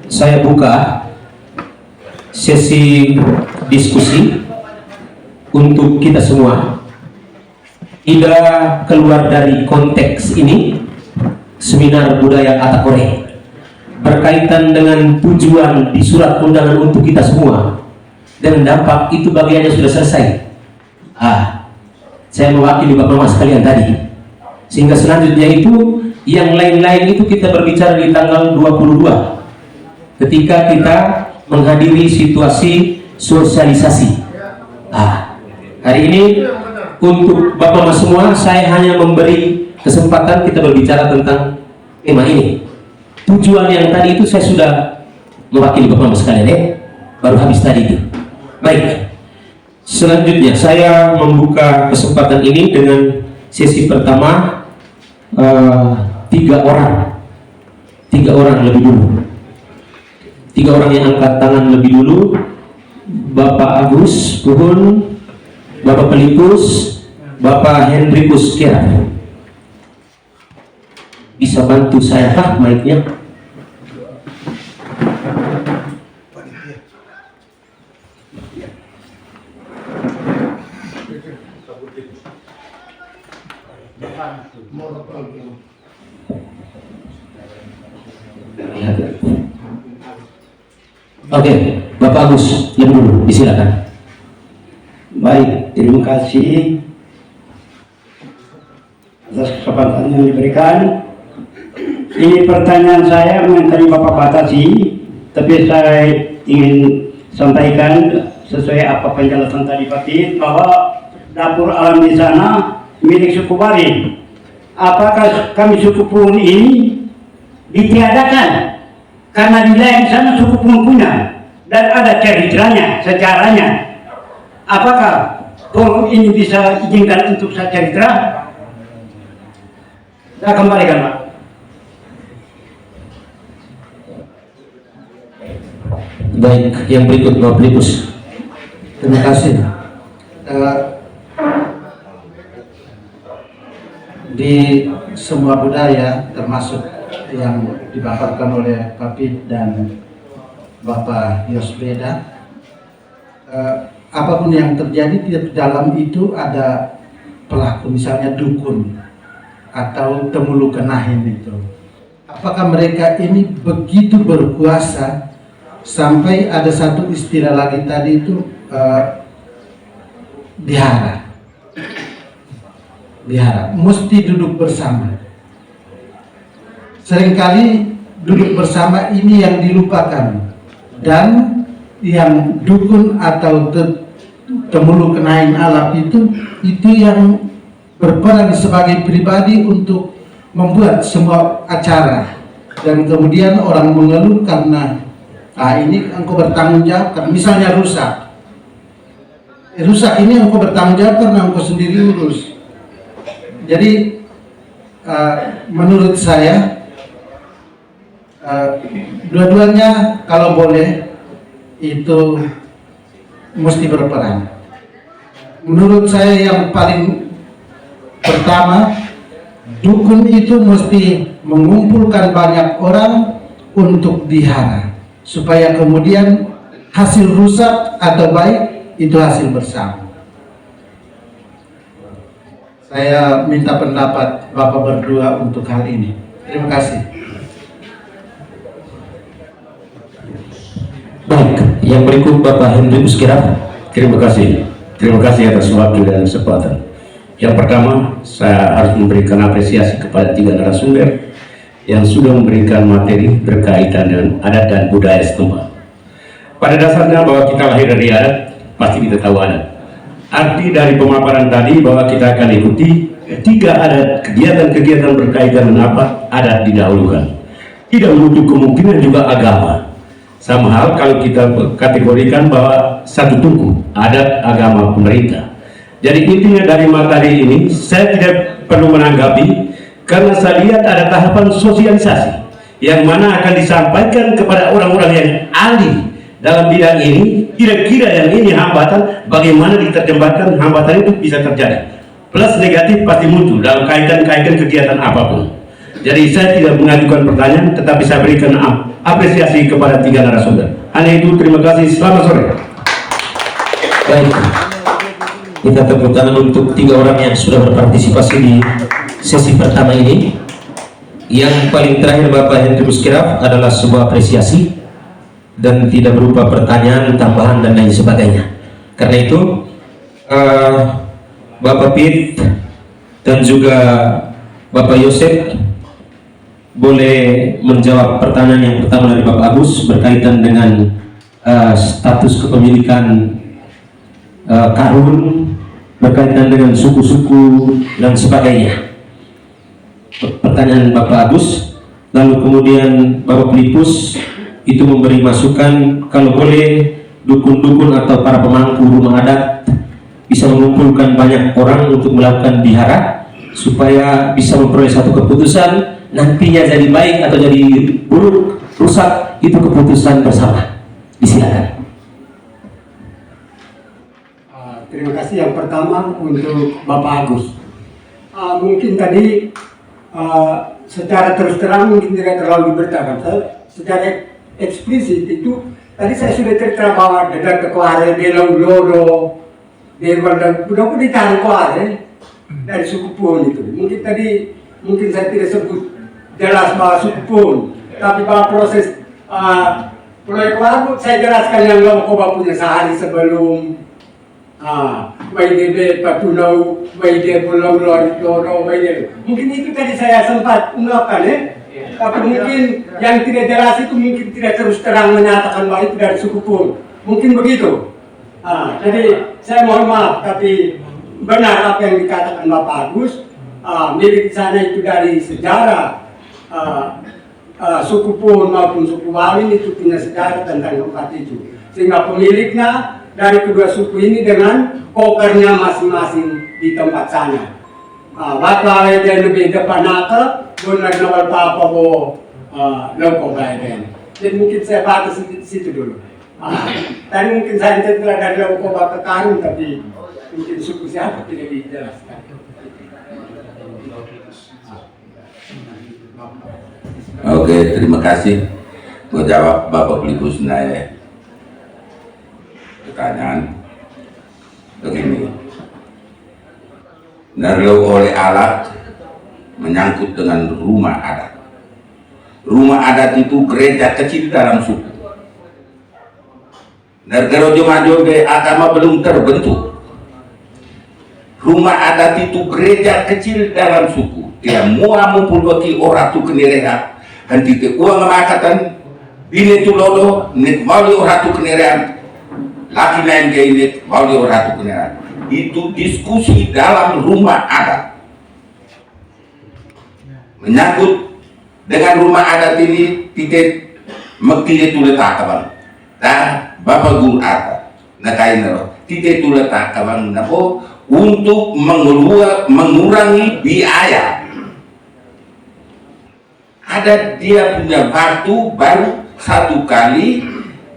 saya buka sesi diskusi untuk kita semua. Tidak keluar dari konteks ini, seminar budaya Atakore berkaitan dengan tujuan di surat undangan untuk kita semua dan dampak itu bagiannya sudah selesai. Saya mewakili Bapak Mas sekalian tadi, sehingga selanjutnya itu yang lain-lain itu kita berbicara di tanggal 22 ketika kita menghadiri situasi sosialisasi. Hari ini untuk Bapak Mas semua saya hanya memberi kesempatan kita berbicara tentang tema ini. Tujuan yang tadi itu saya sudah mewakili Bapak Mas sekalian, baru habis tadi itu. Baik, selanjutnya saya membuka kesempatan ini dengan sesi pertama. 3 orang lebih dulu. 3 orang yang angkat tangan lebih dulu. Bapak Agus Puhun, Bapak Pelipus, Bapak Hendrikus Kira. Bisa bantu saya kah mic-nya? Oke, Bapak Agus, lebih dulu, disilakan. Baik, terima kasih atas kesempatan yang diberikan. Ini pertanyaan saya mengenai Bapak batasi, tapi saya ingin sampaikan sesuai apa penjelasan tadi Pak Tit, bahwa dapur alam di sana milik suku Bari. Apakah kami suku Puhun ini ditiadakan karena wilayah di sana suku Puhun punya dan ada ceritanya, sejarahnya? Apakah Puhun ini bisa izinkan untuk sejarah? Saya kembalikan Pak. Baik, yang berikut Bapak Pelipus. Terima kasih. Di semua budaya, termasuk yang dipaparkan oleh Pak Pit dan Bapak Yosbeda, apapun yang terjadi di dalam itu ada pelaku, misalnya dukun atau temulu kenahin itu. Apakah mereka ini begitu berkuasa sampai ada satu istilah lagi tadi itu dihara, mesti duduk bersama. Seringkali duduk bersama ini yang dilupakan, dan yang dukun atau temulu kenain alap itu yang berperan sebagai pribadi untuk membuat semua acara, dan kemudian orang mengeluh karena ini engkau bertanggung jawab karena misalnya rusak ini engkau bertanggung jawab karena engkau sendiri urus. Jadi menurut saya dua-duanya kalau boleh itu mesti berperan. Menurut saya yang paling pertama, dukun itu mesti mengumpulkan banyak orang untuk dihara, supaya kemudian hasil rusak atau baik itu hasil bersama. Saya minta pendapat Bapak berdua untuk hal ini. Terima kasih. Baik, yang berikut Bapak Hendrikus Kira. Terima kasih atas waktu dan kesempatan. Yang pertama, saya harus memberikan apresiasi kepada 3 narasumber yang sudah memberikan materi berkaitan dengan adat dan budaya setempat. Pada dasarnya bahwa kita lahir dari adat, pasti kita tahu adat. Arti dari pemaparan tadi bahwa kita akan ikuti 3 adat, kegiatan-kegiatan berkaitan dengan apa? Adat didahulukan. Tidak menutup kemungkinan juga agama. Sama hal kalau kita kategorikan bahwa satu tugu, adat, agama, pemerintah. Jadi intinya dari materi ini saya tidak perlu menanggapi, karena saya lihat ada tahapan sosialisasi yang mana akan disampaikan kepada orang-orang yang ahli dalam bidang ini. Kira-kira yang ini hambatan, bagaimana diterjemahkan hambatan itu bisa terjadi. Plus negatif pasti muncul dalam kaitan-kaitan kegiatan apapun. Jadi saya tidak mengajukan pertanyaan, tetapi saya berikan apresiasi kepada 3 narasumber. Hanya itu, terima kasih, selamat sore. Baik, kita tepuk tangan untuk 3 orang yang sudah berpartisipasi di sesi pertama ini. Yang paling terakhir Bapak Hendrius Kiraf adalah sebuah apresiasi dan tidak berupa pertanyaan, tambahan dan lain sebagainya. Karena itu Bapak Pit dan juga Bapak Yosef boleh menjawab pertanyaan yang pertama dari Bapak Agus berkaitan dengan status kepemilikan karun, berkaitan dengan suku-suku dan sebagainya. Pertanyaan Bapak Agus, lalu kemudian Bapak Filipus itu memberi masukan kalau boleh dukun-dukun atau para pemangku rumah adat bisa mengumpulkan banyak orang untuk melakukan bihara supaya bisa memperoleh satu keputusan. Nantinya jadi baik atau jadi buruk, rusak, itu keputusan bersama. Disilakan. Terima kasih yang pertama untuk Bapak Agus. Mungkin tadi secara terus terang mungkin tidak terlalu diberitakan. Secara eksplisit itu tadi saya sudah cerita bahwa dekat kekuare Delang Lodo, Dewan dan Budak ditahan kuare dari suku Pun itu. Mungkin saya tidak sebut jelas bahwa suku Pun, tapi bahwa proses proyek baru saya jelaskan yang Lokoba punya sehari sebelum Waidede Patulau, Waidede Pulau Loro, Waidede. Mungkin itu tadi saya sempat ungkapkan tapi mungkin yang tidak jelas itu mungkin tidak terus terang menyatakan bahwa itu dari suku Pun. Mungkin begitu. Jadi saya mohon maaf, tapi benar apa yang dikatakan Bapak Agus. Milik di sana itu dari sejarah suku Pun maupun suku Walin itu punya sejarah tentang tempat itu, sehingga pemiliknya dari kedua suku ini dengan kokernya masing-masing di tempat sana. Bapak yang lebih depan naka, benar nawal papa bo loko bayan. Jadi mungkin saya batas di situ dulu. Tadi mungkin saya cerita dari loko ke karun, tapi mungkin suku siapa tidak dijelaskan. Oke, terima kasih. Gue jawab Bapak Filipus Naya. Pertanyaan begini. Narlo oleh alat menyangkut dengan rumah adat. Rumah adat itu gereja kecil dalam suku. Negara Jomajo agama belum terbentuk. Rumah adat itu gereja kecil dalam suku. Dia mua mempulwaki orang tu kenerehat. Hanti te uang makatan bine tu lolo nek mauli orang tu kenerehat. Laki lain gay nek mauli orang tu kenerehat. Itu diskusi dalam rumah adat. Menyangkut dengan rumah adat ini titik mekti itu letak kabang. Dan Bapak Guru Adat nakain nero titik itu letak kabang nabo untuk mengurangi biaya. Ada dia punya batu baru satu kali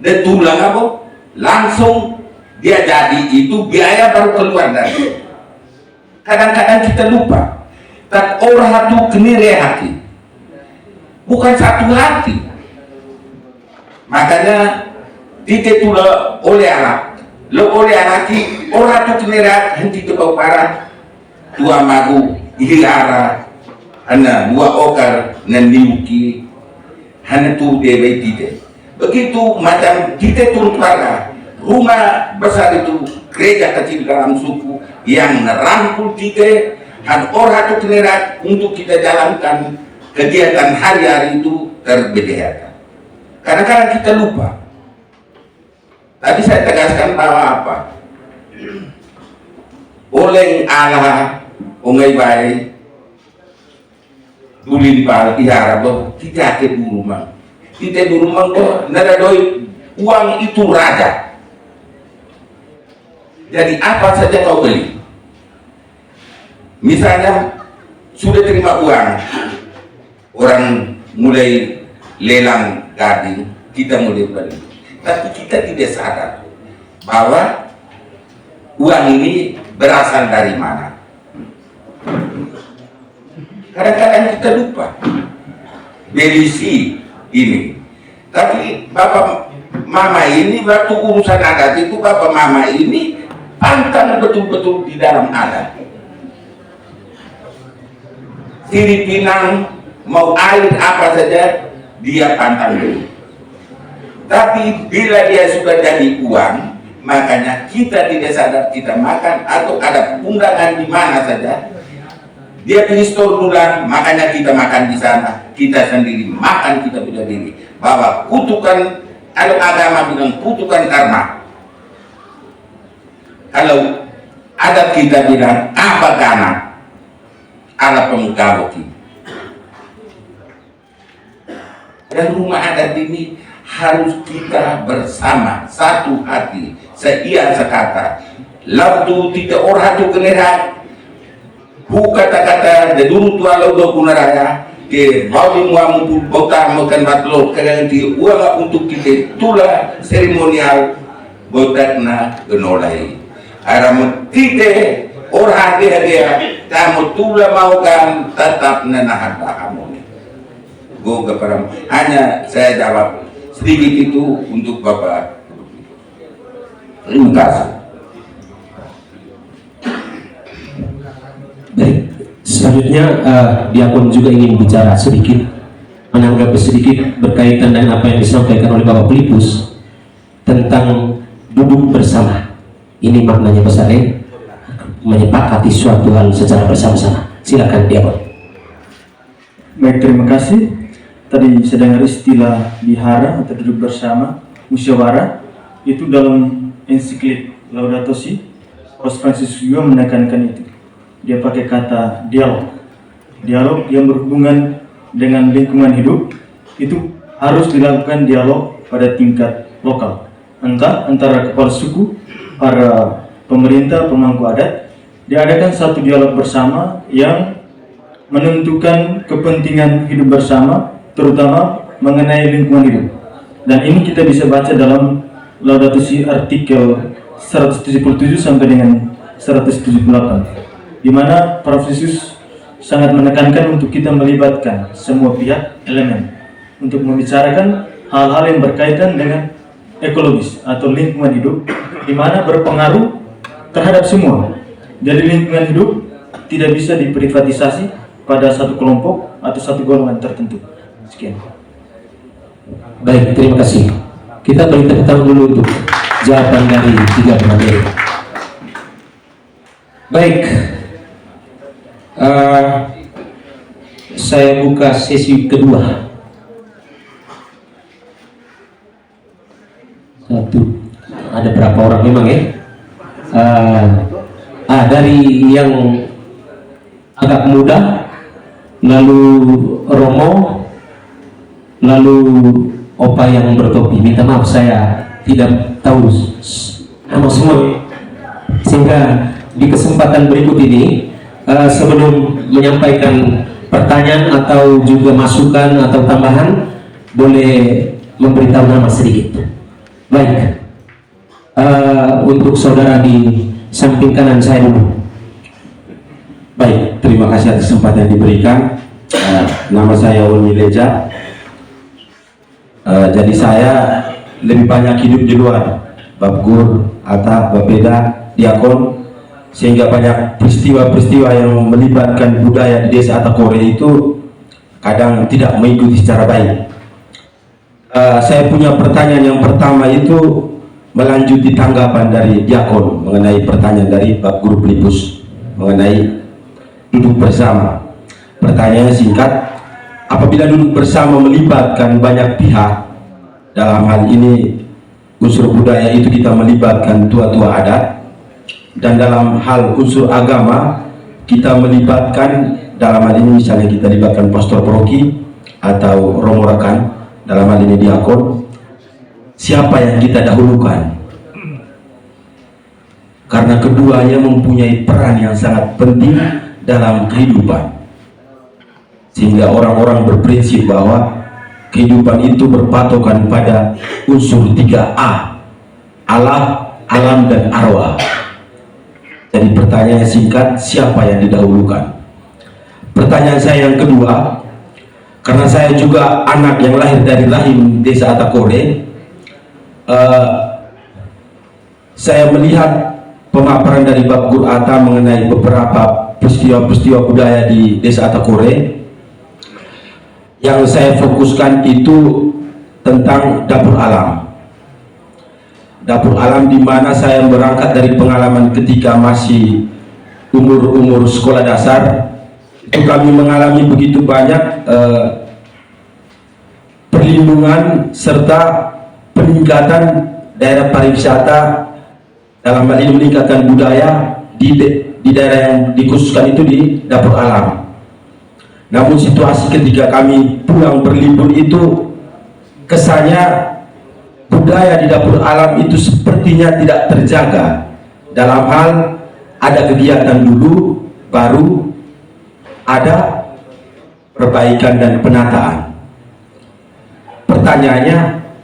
dia tulang apa langsung dia jadi itu biaya baru keluar dari. Kadang-kadang kita lupa tak orang hatu kenire hati bukan satu hati, makanya ditetulah oleh anak lo oleh anak orang hatu kenire hati ke bau parah dua magu ihara hana dua okar nandiuki hana tu debe tite begitu macam kita turun keluarga rumah besar itu gereja kecil dalam suku yang merangkul kita dan orang itu kenerat untuk kita jalankan kegiatan hari-hari itu terbedehatan. Kadang-kadang kita lupa. Tadi saya tegaskan bahwa apa? Oleh Allah ongai baik dulin bal ihara bo kita ke rumah. Kita di rumah bo nada doi uang itu raja. Jadi apa saja kau beli, misalnya sudah terima uang, orang mulai lelang gading, kita mulai beli, tapi kita tidak sadar bahwa uang ini berasal dari mana. Kadang-kadang kita lupa berisi ini. Tapi bapak mama ini waktu urusan adat itu, bapak mama ini pantang betul-betul di dalam adat. Kiri Pinang mau air apa saja dia pantang dulu. Tapi bila dia sudah jadi uang, makanya kita tidak sadar kita makan atau ada undangan di mana saja, dia pilih store dulang, makanya kita makan di sana. Kita sendiri makan, kita punya diri. Bahwa kutukan, kalau agama bilang kutukan karma. Kalau adat kita bilang apa gana, ala pemugawati. Dan rumah adat ini harus kita bersama satu hati, seia sekata. Lalu tidak orang itu generat, bu kata-kata de dulu tua laudo kunaraya, ke bawin wamu bota makan batlo kadang di uang untuk kita tula seremonial botatna genolai. Aram tite orang dia kamu tula mau kan tetap nenahan kamu. Go kepada hanya saya jawab sedikit itu untuk Bapak. Terima kasih. Baik, selanjutnya Diakon juga ingin bicara sedikit, menanggapi sedikit berkaitan dengan apa yang disampaikan oleh Bapak Filipus tentang duduk bersama. Ini maknanya besar ya, menyepakati suatu hal secara bersama-sama. Silakan Diakon. Baik, terima kasih. Tadi saya dengar istilah bihara atau duduk bersama, musyawarah, itu dalam ensiklik Laudato Si, Paus Fransiskus juga menekankan itu. Dia pakai kata dialog. Dialog yang berhubungan dengan lingkungan hidup, itu harus dilakukan dialog pada tingkat lokal. Entah antara kepala suku, para pemerintah, pemangku adat, diadakan satu dialog bersama yang menentukan kepentingan hidup bersama, terutama mengenai lingkungan hidup. Dan ini kita bisa baca dalam Laudato Si artikel 177 sampai dengan 178, di mana Prof. Yesus sangat menekankan untuk kita melibatkan semua pihak elemen untuk membicarakan hal-hal yang berkaitan dengan ekologis atau lingkungan hidup, di mana berpengaruh terhadap semua. Jadi lingkungan hidup tidak bisa diprivatisasi pada satu kelompok atau satu golongan tertentu. Sekian. Baik, terima kasih. Kita beri tepuk tangan dulu untuk jawaban dari tiga pemateri. Baik, saya buka sesi kedua. Ada berapa orang memang ya? Dari yang agak muda, lalu Romo, lalu Opa yang bertopi. Minta maaf saya tidak tahu nama semua, sehingga di kesempatan berikut ini sebelum menyampaikan pertanyaan atau juga masukan atau tambahan, boleh memberitahu nama sedikit. Baik, untuk saudara di samping kanan saya dulu. Baik, terima kasih atas kesempatan yang diberikan. Nama saya Uni Leja. Jadi saya lebih banyak hidup di luar, Bab Gur, Ata, Bapeda, Diakon, sehingga banyak peristiwa-peristiwa yang melibatkan budaya di desa Atakore itu kadang tidak mengikuti secara baik. Saya punya pertanyaan yang pertama itu melanjuti tanggapan dari Diakon mengenai pertanyaan dari Bab Guru Filipus mengenai duduk bersama. Pertanyaannya singkat, apabila duduk bersama melibatkan banyak pihak, dalam hal ini unsur budaya itu kita melibatkan tua-tua adat, dan dalam hal unsur agama kita melibatkan, dalam hal ini misalnya kita libatkan pastor paroki atau romo rekan, dalam hal ini diakon, siapa yang kita dahulukan? Karena keduanya mempunyai peran yang sangat penting dalam kehidupan, sehingga orang-orang berprinsip bahwa kehidupan itu berpatokan pada unsur 3A, Allah, alam, dan arwah. Jadi pertanyaannya singkat, siapa yang didahulukan? Pertanyaan saya yang kedua, karena saya juga anak yang lahir dari rahim Desa Atakore, saya melihat pemaparan dari Bapak Guru Atta mengenai beberapa peristiwa-peristiwa budaya di Desa Atakore. Yang saya fokuskan itu tentang dapur alam. Dapur alam di mana saya berangkat dari pengalaman ketika masih umur sekolah dasar. Itu kami mengalami begitu banyak perlindungan serta peningkatan daerah pariwisata, dalam hal ini meningkatkan budaya di daerah yang dikhususkan itu di dapur alam. Namun situasi ketika kami pulang berlibur itu, kesannya budaya di dapur alam itu sepertinya tidak terjaga. Dalam hal ada kegiatan dulu, baru ada perbaikan dan penataan. Pertanyaannya,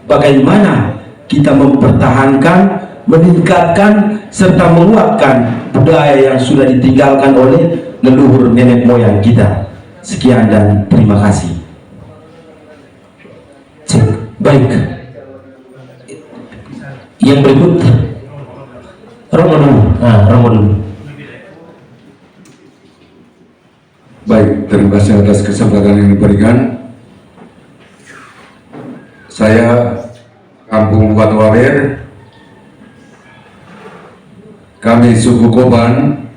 bagaimana kita mempertahankan, meningkatkan, serta menguatkan budaya yang sudah ditinggalkan oleh leluhur nenek moyang kita. Sekian dan terima kasih. Baik. Yang berikut, Romo dulu. Romo dulu. Baik, terima kasih atas kesempatan yang diberikan. Saya Kampung Watuwaler, kami suku Koban,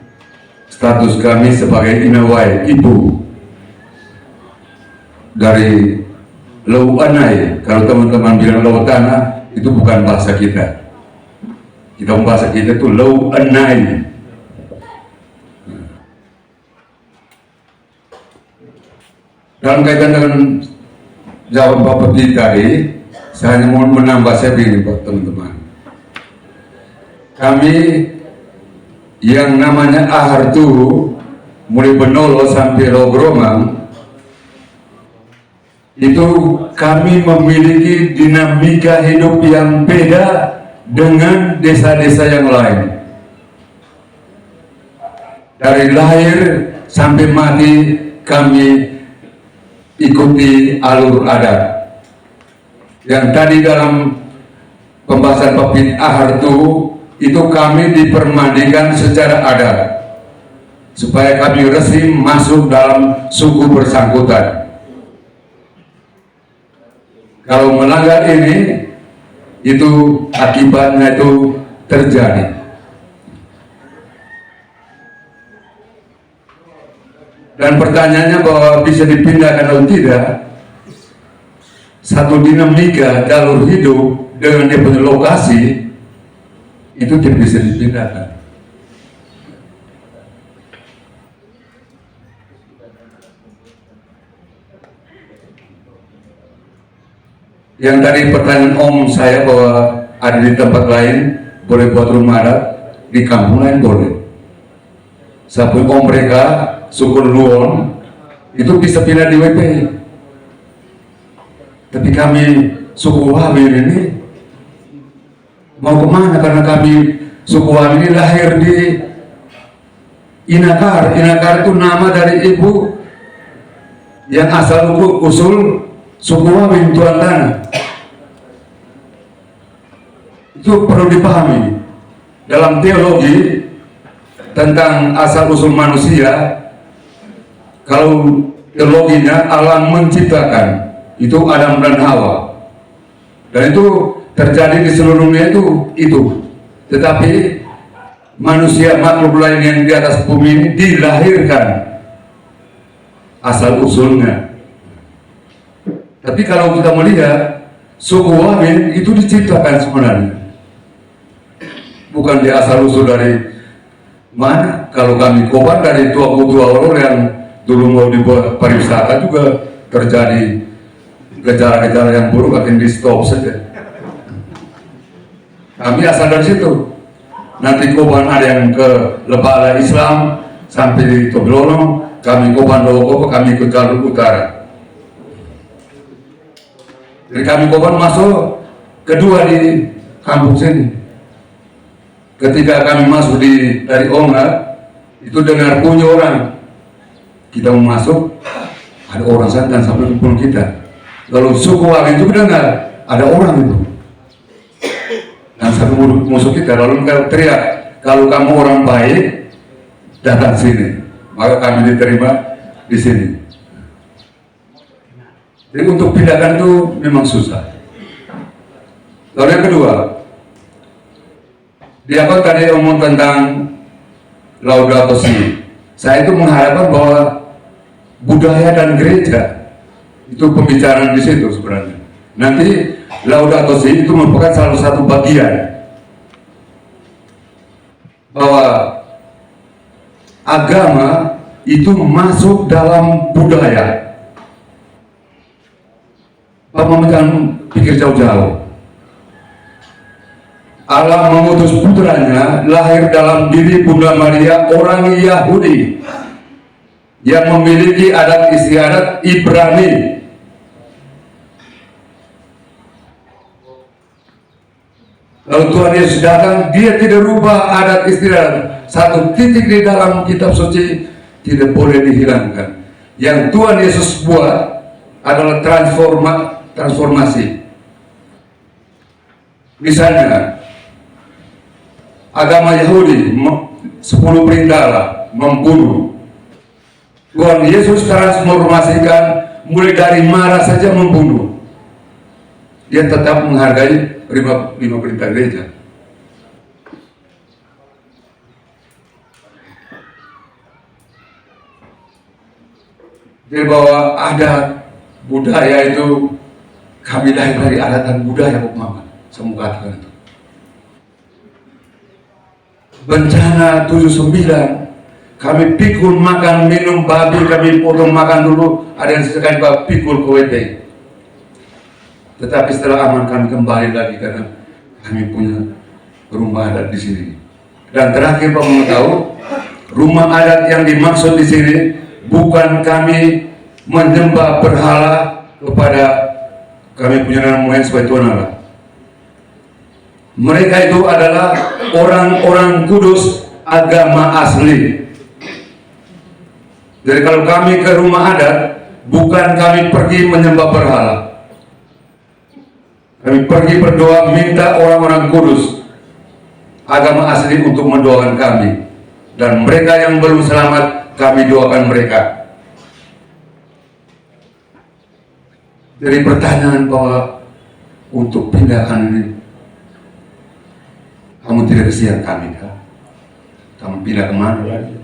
status kami sebagai Inawai, ibu dari Lau Anai. Kalau teman-teman bilang Lau Tanah, itu bukan bahasa kita. Bahasa kita itu Lau Anai. Dalam kaitan dengan jawab Bapak Peti tadi, saya hanya mau menambah saya begini Pak teman-teman. Kami yang namanya Ahartu, mulai Benolo sampai Logromang, itu kami memiliki dinamika hidup yang beda dengan desa-desa yang lain. Dari lahir sampai mati kami ikuti alur adat. Yang tadi dalam pembahasan Pak Pit Ahartu itu kami dipermandikan secara adat supaya kami resmi masuk dalam suku bersangkutan. Kalau melanggar ini, itu akibatnya itu terjadi. Dan pertanyaannya bahwa bisa dipindahkan atau tidak, satu dinamika jalur hidup dengan dia punya lokasi itu tidak bisa dipindahkan. Yang tadi pertanyaan Om saya bahwa ada di tempat lain boleh buat rumah adat, di kampung lain boleh. Sabun Om mereka suku Luon itu bisa pindah di WP. Tapi kami suku Wawir ini mau kemana? Karena kami suku Wawir ini lahir di Inakar. Inakar itu nama dari ibu yang asal usul suku Wawir, Tuan Tanah. Itu perlu dipahami dalam teologi tentang asal usul manusia. Kalau teologinya alam menciptakan, itu Adam dan Hawa, dan itu terjadi di seluruh dunia itu. Tetapi manusia makhluk lain yang di atas bumi ini dilahirkan asal usulnya. Tapi kalau kita melihat suku Wamin itu diciptakan sebenarnya, bukan di asal usul dari mana. Kalau kami Koban dari tua orang yang dulu mau dibuat pariwisata juga terjadi gejala-gejala yang buruk, akan di stop saja. Kami asal dari situ. Nanti Koban ada yang ke Lebala Islam sampai di Toblono, kami Koban Dowokopo, kami ke jalur utara. Jadi kami Koban masuk kedua di kampung sini. Ketika kami masuk dari Ongar, itu dengar bunyi orang kita mau masuk, ada orang santan sampai kumpul kita. Kalau suku lain itu dengar, ada orang itu. Dan satu musuh kita, lalu kita teriak, kalau kamu orang baik, datang sini. Maka kami diterima di sini. Jadi untuk pindahkan itu memang susah. Lalu yang kedua, dia tadi omong tentang Laudato Si. Saya itu mengharapkan bahwa budaya dan gereja itu pembicaraan di situ sebenarnya. Nanti Laudato Si itu merupakan salah satu bagian bahwa agama itu masuk dalam budaya. Bapak jangan pikir jauh-jauh. Allah mengutus putranya lahir dalam diri Bunda Maria orang Yahudi yang memiliki adat istiadat Ibrani. Lalu Tuhan Yesus datang, dia tidak rubah adat istiadat. Satu titik di dalam kitab suci tidak boleh dihilangkan. Yang Tuhan Yesus buat adalah transformasi. Misalnya, agama Yahudi 10 perintah Allah membunuh. Tuhan Yesus transformasikan mulai dari marah saja membunuh. Dia tetap menghargai lima perintah gereja. Jadi bahwa ada budaya itu kami lahir dari adat dan budaya Bapak Maman. Saya mau katakan itu. Bencana 79 kami pikul makan minum babi, kami potong makan dulu, ada yang sesekali pikul KWT. Tetapi setelah aman kami kembali lagi karena kami punya rumah adat di sini. Dan terakhir Pak mau tahu, rumah adat yang dimaksud di sini bukan kami menyembah berhala kepada kami punya nama moyang sebagai Tuhan Allah. Mereka itu adalah orang-orang kudus agama asli. Jadi kalau kami ke rumah adat, bukan kami pergi menyembah berhala. Kami pergi berdoa minta orang-orang kudus agama asli untuk mendoakan kami. Dan mereka yang belum selamat, kami doakan mereka. Jadi pertanyaan bahwa untuk pindahkan ini, kamu tidak kesian kami kan? Kamu pindah kemana lagi?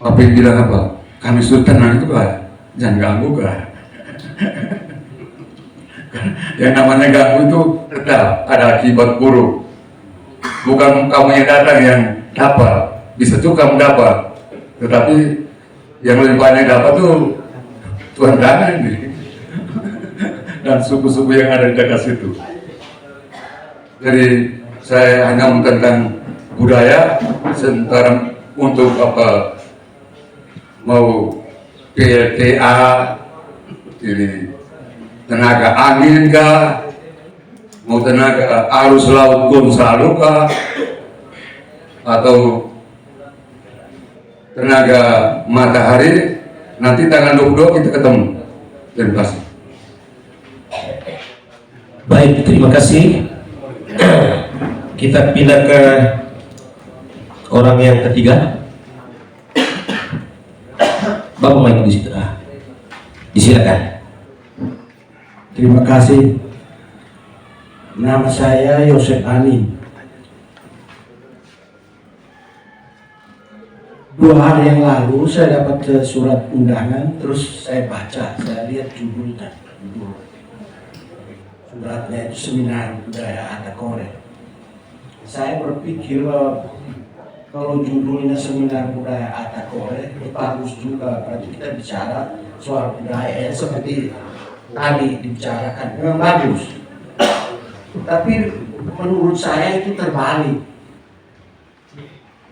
Apa yang bilang apa? Kami sudah tenang itu kan? Jangan ganggu kan? Yang namanya ganggu itu tetap ada akibat buruk. Bukan kamu yang datang yang dapat, bisa tuh kamu dapat, tetapi yang lebih banyak dapat tuh Tuhan datang ini dan suku-suku yang ada di dekat situ. Jadi saya hanya tentang budaya, sementara untuk apa mau PLTA ini tenaga angin kah, mau tenaga arus laut Gonzalo kah, atau tenaga matahari, nanti tanggal 22 kita ketemu. Terima kasih. Baik, terima kasih. Kita pindah ke orang yang ketiga. Bapak main di situ. Disilakan. Terima kasih. Nama saya Yosef Ani. 2 hari yang lalu saya dapat surat undangan, terus saya baca, saya lihat judulnya. Suratnya itu Seminar Budaya Atakore. Saya berpikir kalau judulnya Seminar Budaya Atakore, itu bagus juga. Berarti kita bicara soal budaya yang seperti tadi dibicarakan, memang bagus. Tapi menurut saya itu terbalik.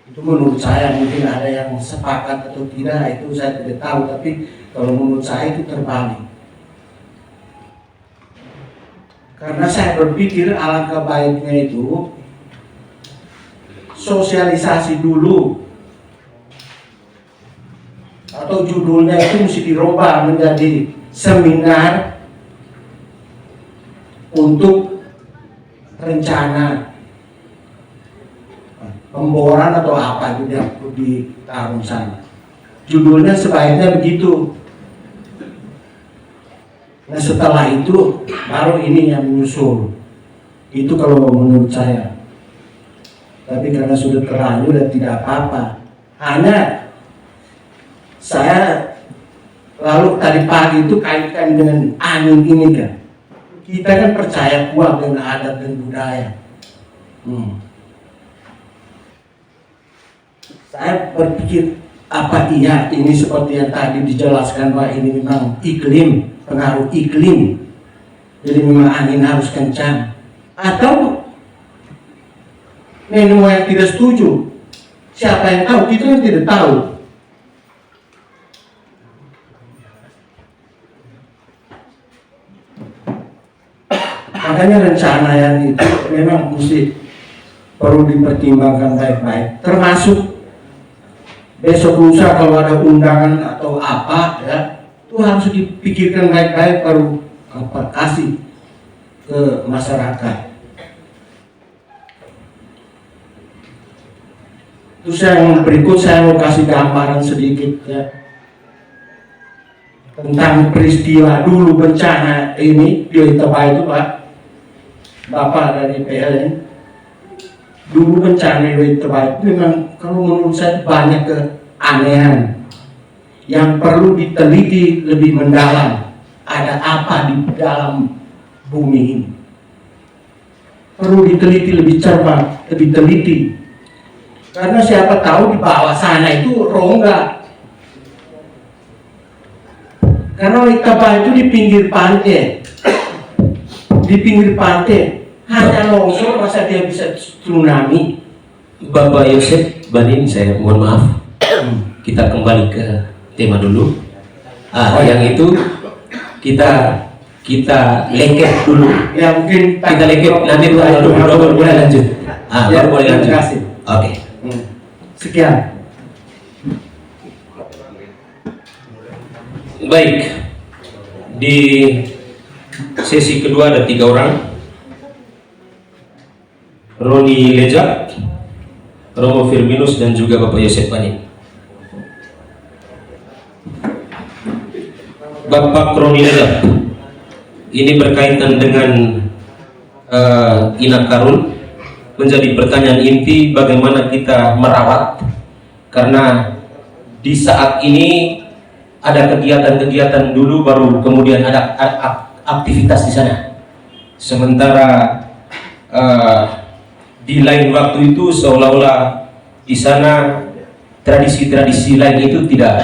Itu menurut saya, mungkin ada yang sepakat atau tidak, itu saya tidak tahu. Tapi kalau menurut saya itu terbalik. Karena saya berpikir alangkah baiknya itu sosialisasi dulu atau judulnya itu mesti dirubah menjadi seminar untuk rencana pemboran atau apa itu di tahun sana. Judulnya sebaiknya begitu. Nah setelah itu baru ini yang menyusul. Itu kalau menurut saya. Tapi karena sudah terlanjur dan tidak apa-apa. Hanya saya lalu tadi pagi itu kaitkan dengan angin ini kan. Kita kan percaya kuat dengan adat dan budaya. Saya berpikir apa iya ini seperti yang tadi dijelaskan bahwa ini memang iklim, pengaruh iklim. Jadi memang angin harus kencang. Atau nenek moyang tidak setuju. Siapa yang tahu? Kita yang tidak tahu. Makanya rencana yang itu memang mesti perlu dipertimbangkan baik-baik. Termasuk besok lusa kalau ada undangan atau apa ya, itu harus dipikirkan baik-baik baru kasih ke masyarakat. Terus yang berikut saya mau kasih gambaran sedikit ya tentang peristiwa dulu bencana ini di Tebah itu Pak, Bapak dari PLN. Dulu bencana di Tebah itu memang kalau menurut saya banyak keanehan yang perlu diteliti lebih mendalam. Ada apa di dalam bumi ini? Perlu diteliti lebih cermat, lebih teliti. Karena siapa tahu di bawah sana itu rongga. Karena Tebah itu di pinggir pantai. Di pinggir pantai hanya longsor, masa dia bisa tsunami? Bapak Yosef Banin, saya mohon maaf. Kita kembali ke tema dulu. Yang itu kita lengket dulu. Ya mungkin Kita lengket nanti baru boleh lanjut. Baru boleh lanjut. Terima kasih. Oke. Sekian. Baik. Di sesi kedua ada 3 orang. Roni Lejak, Romo Firminus, dan juga Bapak Yosef Banin. Bapak Roni Lejak, ini berkaitan dengan Inak Karun. Menjadi pertanyaan inti bagaimana kita merawat, karena di saat ini ada kegiatan-kegiatan dulu baru kemudian ada aktivitas di sana. Sementara di lain waktu itu seolah-olah di sana tradisi-tradisi lain itu tidak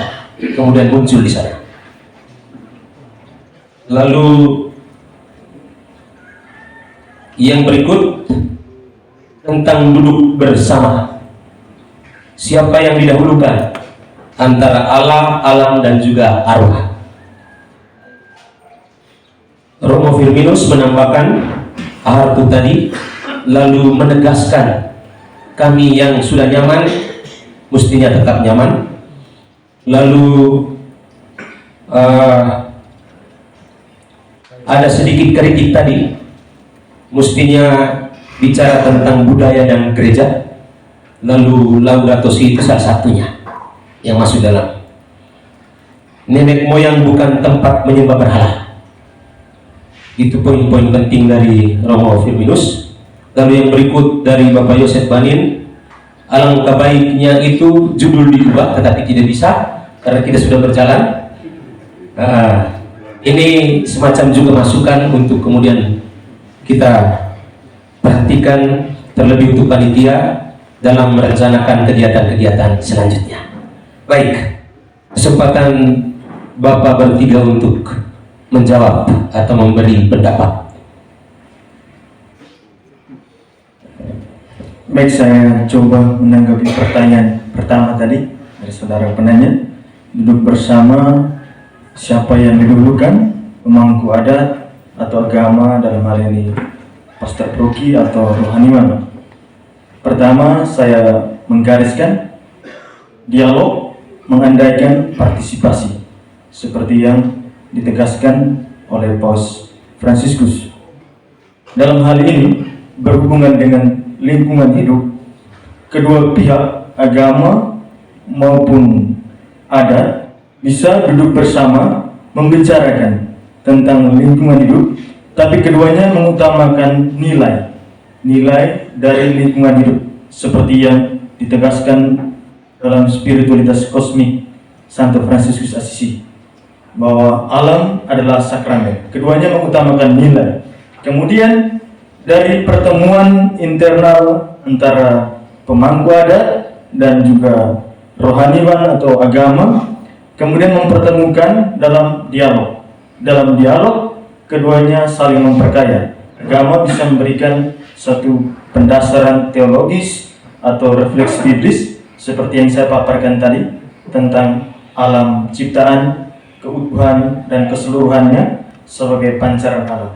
kemudian muncul di sana. Lalu yang berikut tentang duduk bersama. Siapa yang didahulukan antara alam dan juga arwah? Romo Firminus menambahkan hal itu tadi, lalu menegaskan kami yang sudah nyaman mestinya tetap nyaman. Lalu ada sedikit kritik tadi, mestinya bicara tentang budaya dan gereja. Lalu Laudato Si itu salah satunya yang masuk dalam. Nenek moyang bukan tempat menyembah berhala. Itu poin-poin penting dari Romo Firminus. Lalu yang berikut dari Bapak Yosef Banin, alangkah baiknya itu judul diubah, tetapi tidak bisa karena kita sudah berjalan. Ini semacam juga masukan untuk kemudian kita perhatikan terlebih untuk panitia dalam merencanakan kegiatan-kegiatan selanjutnya. Baik, kesempatan Bapak bertiga untuk menjawab atau memberi pendapat. Baik, saya coba menanggapi pertanyaan pertama tadi dari saudara penanya. Duduk bersama, siapa yang didahulukan, pemangku adat atau agama, dalam hal ini Pastor Proki atau rohaniwan? Pertama, saya menggariskan dialog mengandaikan partisipasi seperti yang ditegaskan oleh Paus Fransiskus. Dalam hal ini berhubungan dengan lingkungan hidup, kedua pihak agama maupun adat bisa duduk bersama membicarakan tentang lingkungan hidup, tapi keduanya mengutamakan nilai dari lingkungan hidup seperti yang ditegaskan dalam spiritualitas kosmik Santo Fransiskus Assisi, bahwa alam adalah sakramen. Keduanya mengutamakan nilai. Kemudian dari pertemuan internal antara pemangku adat dan juga rohaniwan atau agama, kemudian mempertemukan dalam dialog. Dalam dialog, keduanya saling memperkaya. Agama bisa memberikan satu pendasaran teologis atau refleksi biblis seperti yang saya paparkan tadi tentang alam ciptaan, keutuhan dan keseluruhannya sebagai pancaran alam.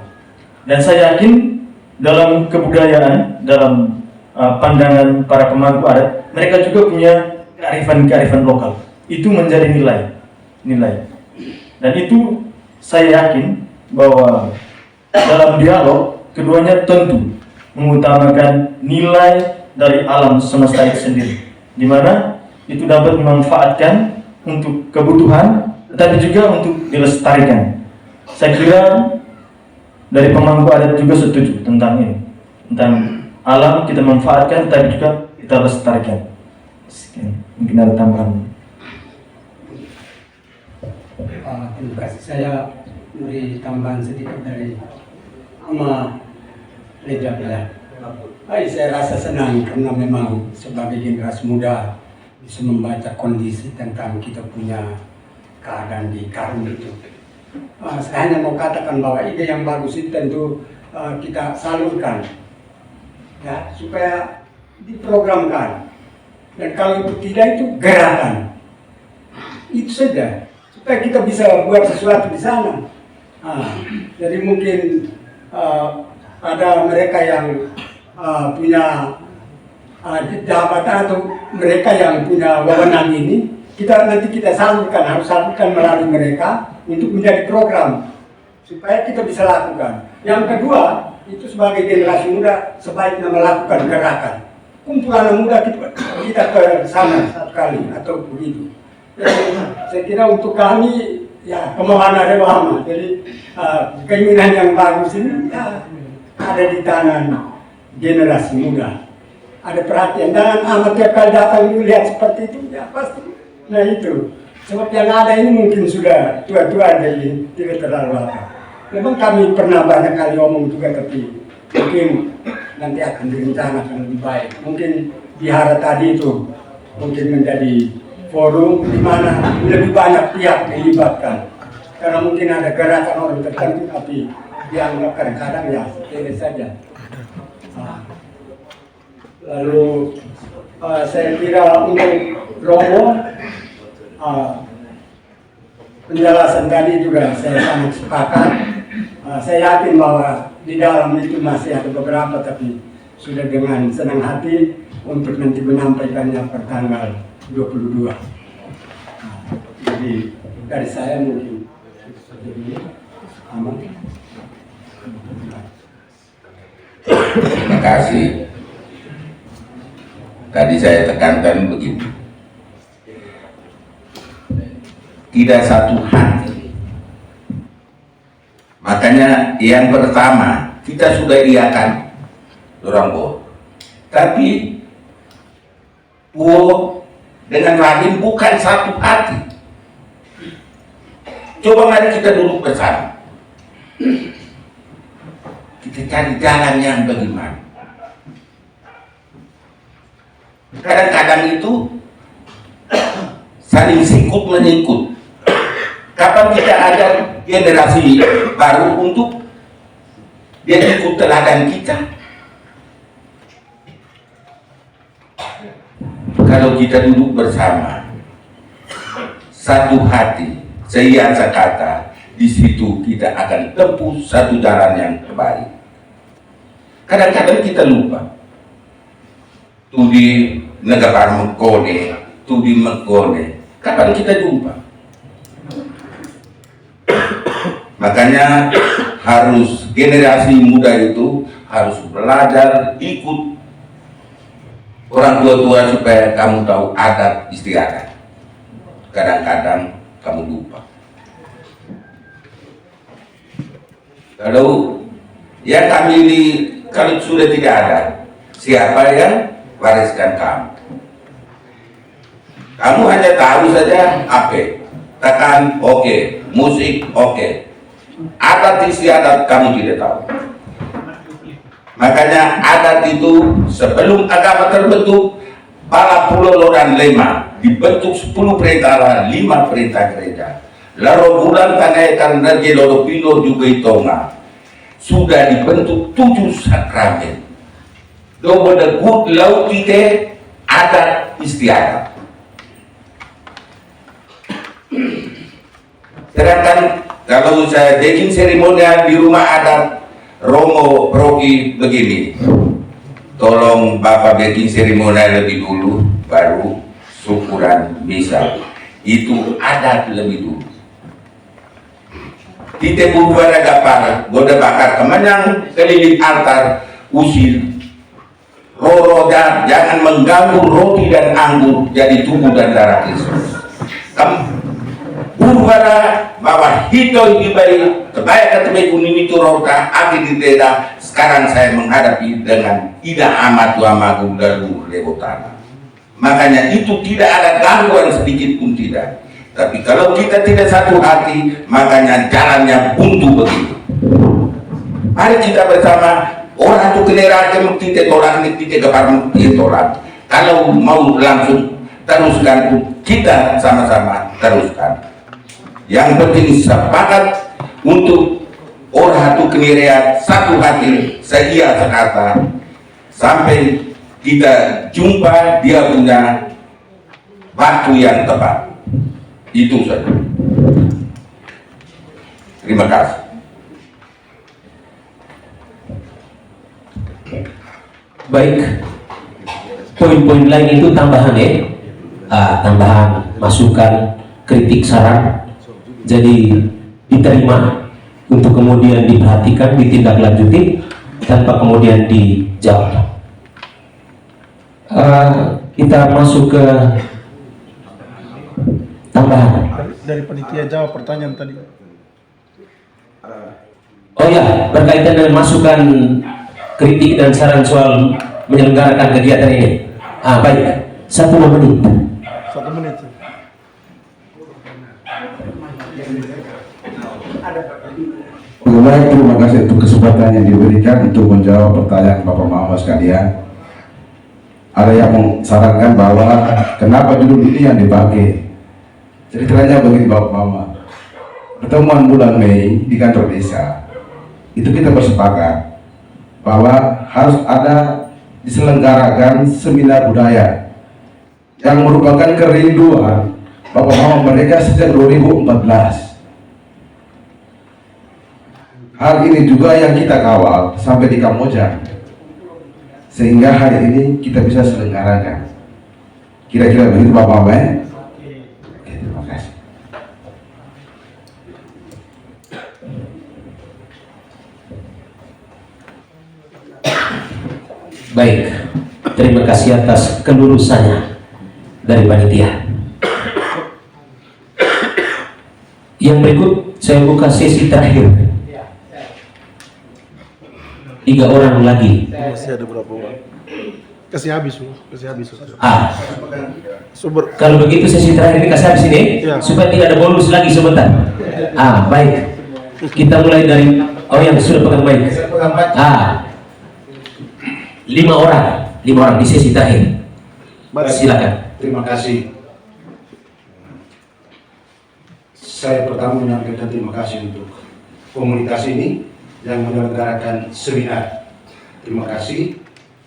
Dan saya yakin dalam kebudayaan, dalam pandangan para pemangku adat, mereka juga punya kearifan-kearifan lokal. Itu menjadi nilai. Dan itu saya yakin bahwa dalam dialog keduanya tentu mengutamakan nilai dari alam semesta itu sendiri, di mana itu dapat dimanfaatkan untuk kebutuhan, tetapi juga untuk dilestarikan. Saya kira dari pemangku adat juga setuju tentang ini, tentang alam kita manfaatkan, tapi juga kita lestarikan. Sekian, mungkin ada tambahan. Terima kasih. Saya beri tambahan sedikit dari Ama Leja Pilar. Saya rasa senang karena memang sebagai generasi muda bisa membaca kondisi tentang kita punya keadaan di Karun itu. Saya hanya mau katakan bahwa ide yang bagus itu tentu kita salurkan, ya, supaya diprogramkan. Dan kalau itu tidak, itu gerakan. Itu saja, supaya kita bisa buat sesuatu di sana. Jadi mungkin ada mereka yang punya jabatan atau mereka yang punya wewenang ini, nanti kita salurkan, harus salurkan melalui mereka untuk menjadi program supaya kita bisa lakukan. Yang kedua, itu sebagai generasi muda sebaiknya melakukan gerakan. Kumpulan muda kita ke sana satu kali atau begitu. Jadi, saya kira untuk kami ya kemauan ada lama. Jadi keinginan yang bagus ini ya, ada di tangan generasi muda. Ada perhatian, jangan amat tiap kali datang lihat seperti itu, ya pasti. Nah itu, sebab yang ada ini mungkin sudah tua-tua jadi tidak terlalu apa. Memang kami pernah banyak kali omong juga, tapi mungkin nanti akan direncanakan lebih baik. Mungkin Vihara tadi itu mungkin menjadi forum di mana lebih banyak pihak dilibatkan. Karena mungkin ada gerakan orang tertentu, tapi dianggap kadang-kadang ya sepele saja. Lalu saya kira untuk Romo penjelasan tadi juga saya sangat sepakat. Saya yakin bahwa di dalam itu masih ada beberapa, tapi sudah dengan senang hati untuk nanti menyampaikannya per tanggal 22. Jadi dari saya mungkin aman. Terima kasih. Tadi saya tekankan begini, tidak satu hati. Makanya yang pertama kita sudah iakan orang Bo, tapi Bo dengan Rahim bukan satu hati. Coba mari kita duduk bersama, kita cari jalan yang bagaimana. Kadang-kadang itu saling sikut menyikut. Kapan kita ada generasi baru untuk dia ikut teladan kita? Kalau kita duduk bersama, satu hati, seiasa kata, di situ kita akan tempuh satu jalan yang terbaik. Kadang-kadang kita lupa. Tu di negara Mekone, tu di Mekone, Kapan kita jumpa? Makanya harus generasi muda itu harus belajar ikut orang tua-tua supaya kamu tahu adat istiadat. Kadang-kadang kamu lupa. Kalau yang kami ini kalau sudah tidak ada, siapa yang wariskan kamu? Kamu hanya tahu saja apa, tekan oke, musik oke. Adat istiadat kamu tidak tahu. Makanya adat itu sebelum agama terbentuk, Bala Pulau Loran Lema dibentuk 10 perintah Allah, 5 perintah gereja. Lalu bulan tanaikan Nerje Lodopino juga Itonga sudah dibentuk 7 sakramen. Dobo degut laut kita adat istiadat. Sedangkan kalau saya bikin seremonial di rumah adat Romo Proki begini, tolong Bapak bikin seremonial lebih dulu, baru syukuran misa. Itu adat lebih dulu. Tite bubuara gapar, goda bakar kemenang keliling altar, usir. Roroda jangan mengganggu roti dan anggur jadi tubuh dan darah Kristus. Bubuara bahwa hito dibayi kebaya ketemu kuning itu rota akhir di teda. Sekarang saya menghadapi dengan tidak amat tua magu dalu lebotana. Makanya itu tidak ada gangguan sedikit pun tidak. Tapi kalau kita tidak satu hati, makanya jalannya buntu begitu. Mari kita bersama orang itu kenera kita tolak ini kita kepar kita tolak. Kalau mau langsung teruskan kita sama-sama teruskan. Yang penting sepakat untuk orang itu kenera satu hati seia sekata sampai kita jumpa dia punya waktu yang tepat. Itu saja. Terima kasih. Baik, poin-poin lain itu tambahan ya, tambahan masukan, kritik, saran. Jadi diterima untuk kemudian diperhatikan, ditindaklanjuti tanpa kemudian dijawab. Kita masuk ke tambahan. Dari panitia jawab pertanyaan tadi. Oh ya, berkaitan dengan masukan, kritik dan saran soal menyelenggarakan kegiatan ini. Baik, 1 menit. 1 menit. Baik, terima kasih untuk kesempatan yang diberikan untuk menjawab pertanyaan Bapak Mama sekalian. Ada yang mensarankan bahwa kenapa judul ini yang dipakai. Ceritanya begini Bapak Mama. Pertemuan bulan Mei di kantor desa, itu kita bersepakat bahwa harus ada diselenggarakan seminar budaya yang merupakan kerinduan Bapak Mama mereka sejak 2014. Hal ini juga yang kita kawal sampai di Kamojang, sehingga hari ini kita bisa selenggarakan. Kira-kira begitu Bapak Mama. Terima kasih. Baik, terima kasih atas kelurusannya dari panitia. Yang berikut saya buka sesi terakhir. 3 orang lagi. Masih ada berapa orang? Kasih habis. Sumber. Kalau begitu sesi terakhir ini kasih habis ini, Ya. supaya tidak ada bonus lagi sebentar. Baik. Kita mulai dari yang sudah pegang baik. 5 orang di sesi terakhir. Silakan. Terima kasih. Saya pertama menyampaikan terima kasih untuk komunitas ini yang menyelenggarakan seminar. Terima kasih.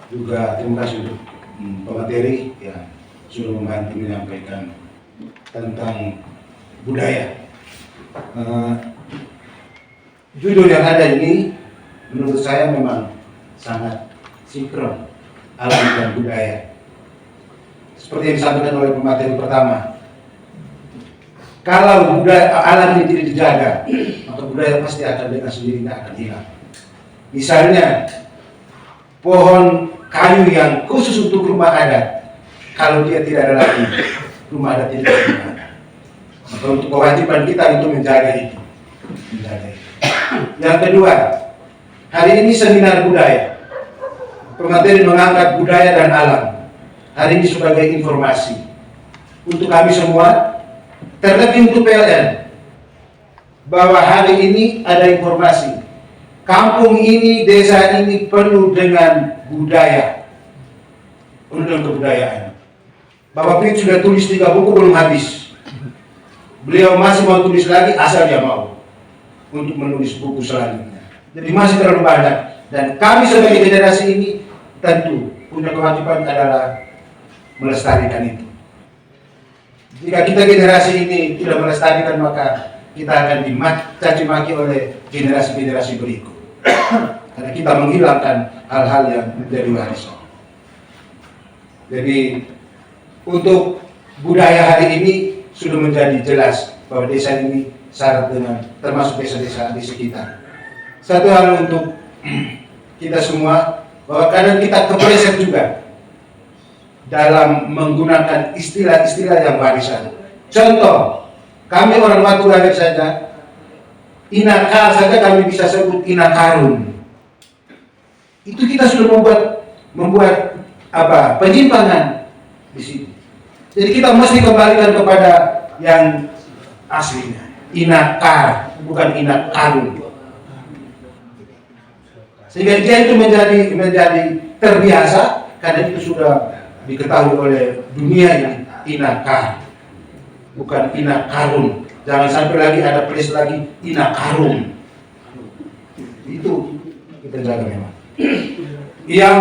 Juga terima kasih untuk pemateri yang sudah membantu menyampaikan tentang budaya. Judul yang ada ini menurut saya memang sangat sinkron, alam dan budaya. Seperti yang disampaikan oleh pemateri pertama, Kalau budaya alam ini tidak dijaga, maka budaya pasti akan dengan sendirinya akan hilang. Misalnya pohon kayu yang khusus untuk rumah adat, kalau dia tidak ada lagi, rumah adat tidak ada. Maka untuk kewajiban kita itu menjaga itu. Yang kedua, hari ini seminar budaya. Pemateri mengangkat budaya dan alam. Hari ini sebagai informasi untuk kami semua, terlebih untuk PLN, bahwa hari ini ada informasi. Kampung ini, desa ini penuh dengan budaya, penuh dengan kebudayaan. Bapak Prit sudah tulis 3 buku belum habis. Beliau masih mau tulis lagi asal dia mau untuk menulis buku selanjutnya. Jadi masih terlalu banyak. Dan kami sebagai generasi ini tentu punya kewajiban adalah melestarikan itu. Jika kita generasi ini tidak melestarikan, maka kita akan dicaci maki oleh generasi-generasi berikut. Karena kita menghilangkan hal-hal yang menjadi warisan. Jadi untuk budaya hari ini sudah menjadi jelas bahwa desa ini syarat dengan termasuk desa-desa di sekitar. Satu hal untuk kita semua, bahwa kadang kita kepleset juga dalam menggunakan istilah-istilah yang warisan. Contoh, kami orang Batu Galer saja, inakal saja kami bisa sebut inakarun. Itu kita sudah membuat penyimpangan di sini. Jadi kita mesti kembalikan kepada yang aslinya, inakar, bukan inakarun. Sehingga dia itu menjadi terbiasa karena itu sudah diketahui oleh dunia ini, inakar, bukan inakarun. Jangan sampai lagi ada plus lagi inakarun. Itu kita jaga memang. Yang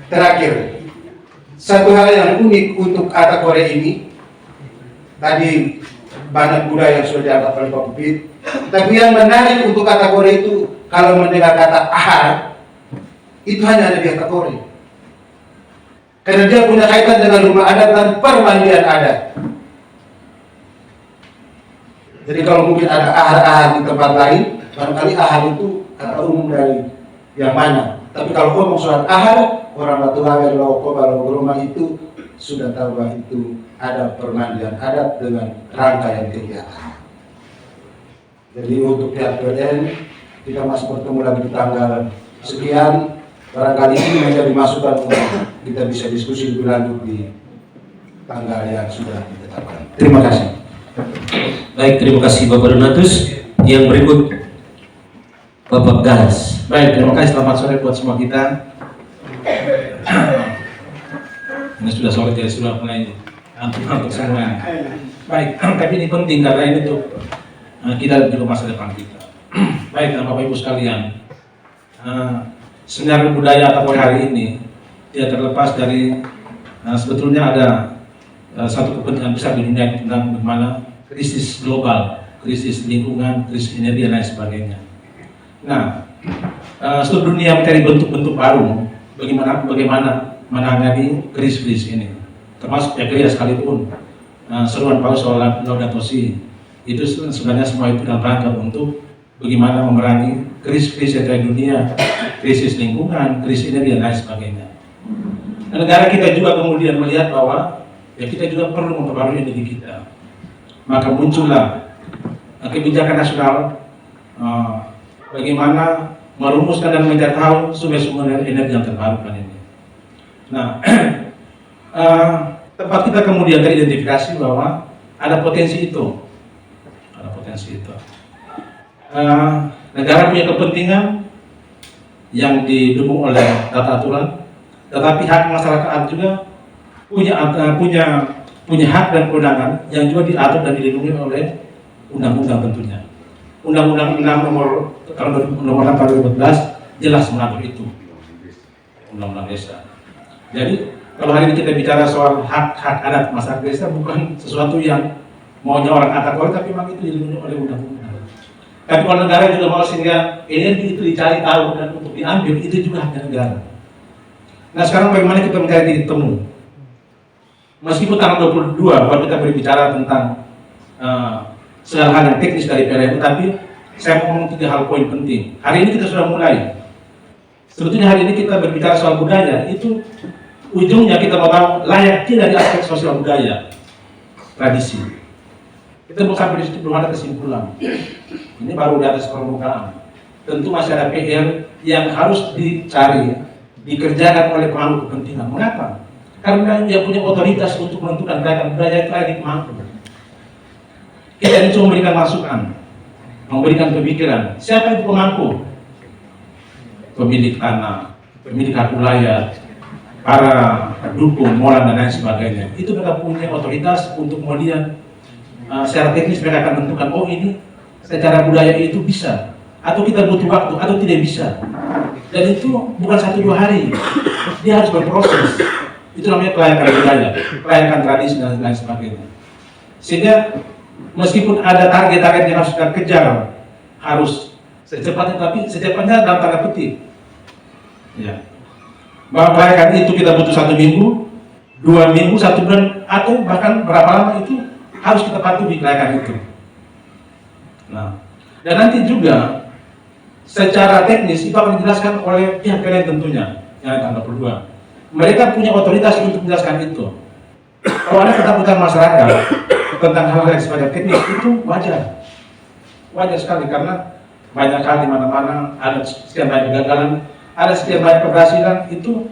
terakhir, satu hal yang unik untuk Atakore ini, tadi banyak budaya yang sudah diangkat oleh Pak Pupit, tapi yang menarik untuk Atakore itu, kalau mendengar kata ahar, itu hanya ada di Atakore. Karena dia punya kaitan dengan rumah adat dan permandian adat. Jadi kalau mungkin ada ahar-ahar di tempat lain, barangkali ahar itu kata umum dari yang mana. Tapi kalau ngomong soal ahar, orang Batu Galer, Loko, Balogoroma itu sudah tahu bahwa itu ada permandian adat dengan rangkaian kegiatan. Jadi untuk pihak PLN, kita masih bertemu lagi di tanggal sekian. Barangkali ini menjadi masukan untuk kita bisa diskusi lebih lanjut di tanggal yang sudah ditetapkan. Terima kasih. Baik, terima kasih Bapak Donatus. Yang berikut Bapak Galas. Baik, terima kasih. Selamat sore buat semua kita. Ini sudah sore, jadi sudah mulai antuk semua. Baik, tapi ini penting karena ini untuk kita juga masa depan kita. Baik, Bapak Ibu sekalian, seminar budaya atau hari ini tidak terlepas dari sebetulnya ada satu kepentingan besar di dunia tentang bagaimana krisis global, krisis lingkungan, krisis energi dan lain sebagainya. Nah, seluruh dunia mencari bentuk-bentuk baru bagaimana menangani krisis ini, termasuk gereja sekalipun. Seruan Paus Laudato Si itu sebenarnya semua itu dalam rangka untuk bagaimana memerangi krisis yang terjadi di dunia, krisis lingkungan, krisis energi dan lain sebagainya. Dan negara kita juga kemudian melihat bahwa ya kita juga perlu memperbarui diri kita. Maka muncullah kebijakan nasional bagaimana merumuskan dan mencari tahu sumber-sumber energi yang terbarukan ini. Nah, tempat kita kemudian teridentifikasi bahwa ada potensi itu. Ada potensi itu. Negara punya kepentingan yang didukung oleh tata aturan, tetapi hak masyarakat juga punya hak dan kewenangan yang juga diatur dan dilindungi oleh undang-undang tentunya. Undang-undang 6 nomor 6 tahun 2014 jelas mengatur itu. Undang-undang desa. Jadi kalau hari ini kita bicara soal hak adat masyarakat desa, bukan sesuatu yang maunya orang Atakore, tapi memang itu dilindungi oleh undang-undang. Tapi kalau negara juga mau sehingga energi itu dicari tahu dan untuk diambil, itu juga hak negara. Nah sekarang bagaimana kita mencari titik temu? Meskipun tanggal 22 baru kita berbicara tentang segala hal yang teknis dari PLN, tapi saya mau ngomong 3 hal poin penting. Hari ini kita sudah mulai. Sebetulnya hari ini kita berbicara soal budaya, itu ujungnya kita mau tahu layak tidak di aspek sosial budaya, tradisi. Kita belum sampai di situ, belum ada kesimpulan. Ini baru di atas permukaan. Tentu masih ada PR yang harus dicari, dikerjakan oleh pemangku kepentingan. Mengapa? Karena dia punya otoritas untuk menentukan gerakan budaya itu ada di pemangku. Kita ini cuma memberikan masukan, memberikan pemikiran. Siapa itu pemangku? Pemilik tanah, pemilik hak wilayah, para pendukung, moral dan lain sebagainya. Itu mereka punya otoritas untuk melihat secara teknis mereka akan menentukan, oh ini secara budaya itu bisa, atau kita butuh waktu, atau tidak bisa. Dan itu bukan 1-2 hari, dia harus berproses. Itu namanya kelayakan budaya, kelayakan tradisi dan lain sebagainya. Sehingga meskipun ada target-target yang harus kita kejar, harus secepatnya, tapi secepatnya dalam tanda petik. Ya. Bahwa kelayakan itu kita butuh 1 minggu, 2 minggu, 1 bulan, atau bahkan berapa lama itu harus kita patuhi kelayakan itu. Nah, dan nanti juga secara teknis itu akan dijelaskan oleh pihak PLN tentunya, yang tanggal 22. Mereka punya otoritas untuk menjelaskan itu. Kalau ada ketakutan masyarakat tentang hal-hal yang sifatnya teknis itu wajar, wajar sekali karena banyak hal di mana-mana ada sekian banyak kegagalan, ada sekian banyak keberhasilan itu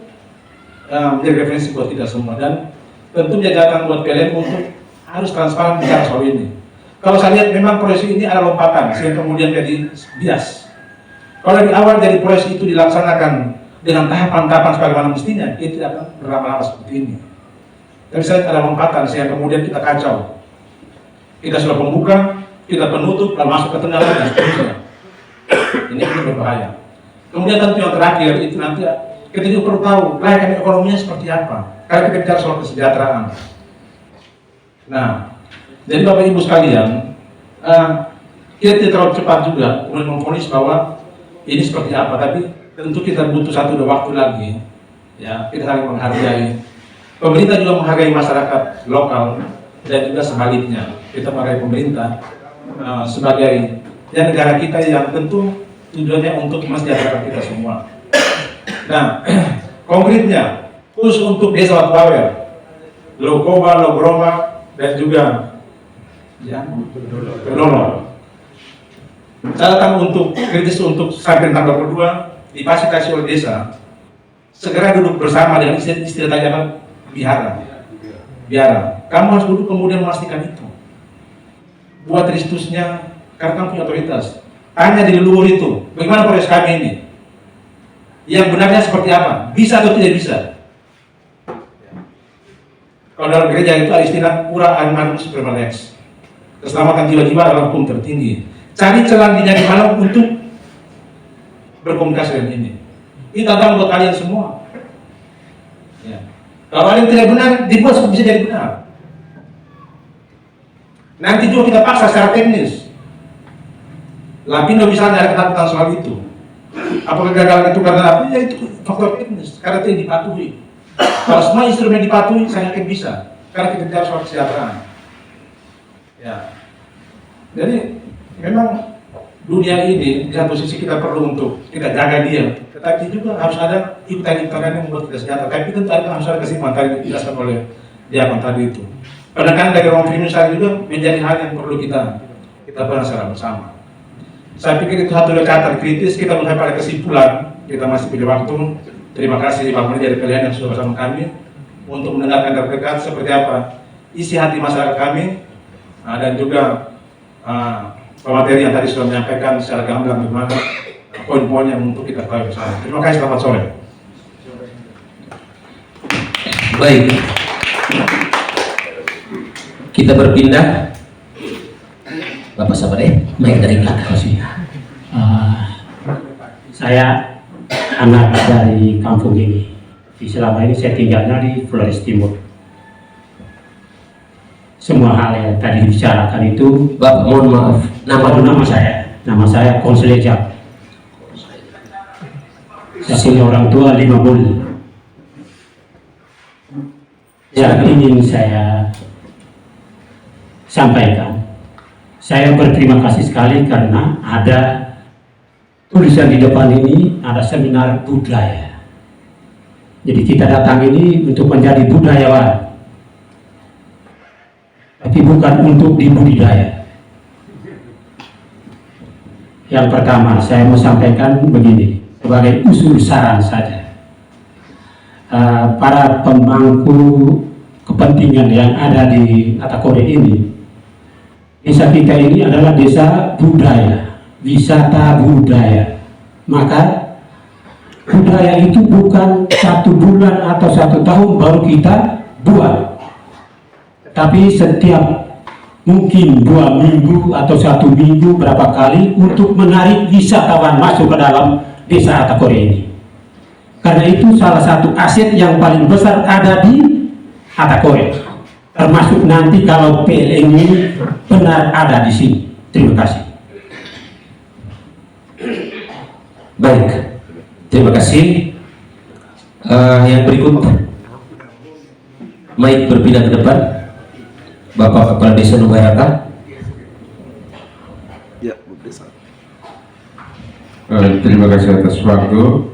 menjadi referensi buat kita semua dan tentu menjadikan buat PLN untuk harus transparan bicara soal ini. Kalau saya lihat memang proyek ini ada lompatan sehingga kemudian jadi bias. Kalau di awal dari proyek itu dilaksanakan dengan tahapan-tahapan sebagaimana mestinya, itu tidak akan berlama-lama seperti ini. Tapi saya ada lompatan sehingga kemudian kita kacau. Kita sudah pembuka, kita penutup, lalu masuk ke tengah dan seterusnya. Ini berbahaya. Kemudian tentu yang terakhir itu nanti kita juga perlu tahu kelayakan ekonominya seperti apa. Karena kita bicara soal kesejahteraan. Nah, jadi Bapak Ibu sekalian, kita tidak terlalu cepat juga untuk memvonis bahwa ini seperti apa, tapi tentu kita butuh 1-2 waktu lagi. Ya, kita saling menghargai. Pemerintah juga menghargai masyarakat lokal dan juga sebaliknya. Kita menghargai pemerintah sebagai negara kita yang tentu tujuannya untuk mensejahterakan kita semua. Nah, konkretnya khusus untuk Desa Watuawer, Lokoba, Logroma, dan juga Dono. Catatan untuk kritis untuk sampai tanggal 22 difasilitasi oleh desa segera duduk bersama dengan istilah tanyakan biara. Kamu harus duduk kemudian memastikan itu. Buat restitusinya karena kamu punya otoritas. Tanya di luar itu, bagaimana proses kami ini? Yang benarnya seperti apa? Bisa atau tidak bisa? Kalau dalam gereja itu ada istilah pura animus suprema lex. Keselamatan jiwa-jiwa adalah hukum tertinggi. Cari celah di nyari malam untuk berkomunikasi dengan ini. Ini tantangan buat kalian semua. Ya. Kalau ada yang tidak benar, dibuat bisa jadi benar. Nanti juga kita paksa secara teknis. Lapindo misalnya ada ketakutan soal itu. Apakah kegagalan itu karena apa? Ya itu faktor teknis, karena tidak dipatuhi. Kalau semua instrumen dipatuhi, saya yakin bisa. Karena kita bicara soal kesejahteraan. Ya. Jadi memang dunia ini di satu sisi kita perlu untuk kita jaga dia, tetapi juga harus ada ikutan-ikutan yang membuat kita sejahtera. Tapi tentu harus ada kesimpulan tadi dijelaskan oleh Diakon tadi itu. Kadang-kadang dari ruang finansial juga menjadi hal yang perlu kita bahas secara bersama. Saya pikir itu satu catatan kritis, kita mulai pada kesimpulan, kita masih punya waktu. Terima kasih Pak Menteri dari PLN yang sudah bersama kami untuk mendengarkan dari dekat seperti apa isi hati masyarakat kami dan juga pemateri yang tadi sudah menyampaikan secara gamblang bagaimana poin-poin yang untuk kita ketahui bersama. Terima kasih, selamat sore. Baik, kita berpindah. Bapak sabar ya, baik dari belakang maksudnya. Saya anak dari kampung ini. Selama ini saya tinggalnya di Flores Timur. Semua hal yang tadi dibicarakan itu, Bapak mohon maaf, nama saya Konselor Jak. Saya punya orang tua 5 bulan. Yang ingin saya sampaikan, Saya berterima kasih sekali karena ada tulisan di depan ini, ada seminar budaya. Jadi kita datang ini untuk menjadi budayawan, tapi bukan untuk dibudidaya. Yang pertama, saya mau sampaikan begini, sebagai usul saran saja. Para pemangku kepentingan yang ada di Atakore ini, desa kita ini adalah desa budaya, wisata budaya. Maka budaya itu bukan 1 bulan atau 1 tahun baru kita buat, tapi setiap mungkin 2 minggu atau 1 minggu berapa kali untuk menarik wisatawan masuk ke dalam desa Atakore ini. Karena itu salah satu aset yang paling besar ada di Atakore, termasuk nanti kalau PLN ini benar ada di sini. Terima kasih. Baik, terima kasih. Yang berikut, mic berpindah ke depan. Bapak Kepala Desa Nugaraka. Ya, Bu Desa. Terima kasih atas waktu.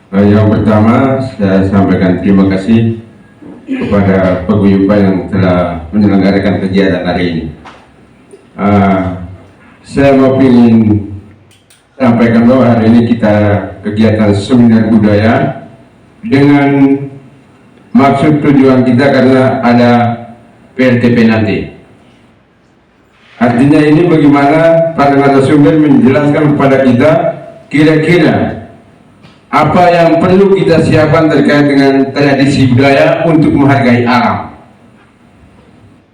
Yang pertama, saya sampaikan terima kasih kepada paguyuban yang telah menyelenggarakan kegiatan hari ini. Saya mau ingin sampaikan bahwa hari ini kita kegiatan seminar budaya dengan maksud tujuan kita karena ada PLTP nanti. Artinya ini bagaimana para narasumber menjelaskan kepada kita kira-kira apa yang perlu kita siapkan terkait dengan tradisi budaya untuk menghargai alam,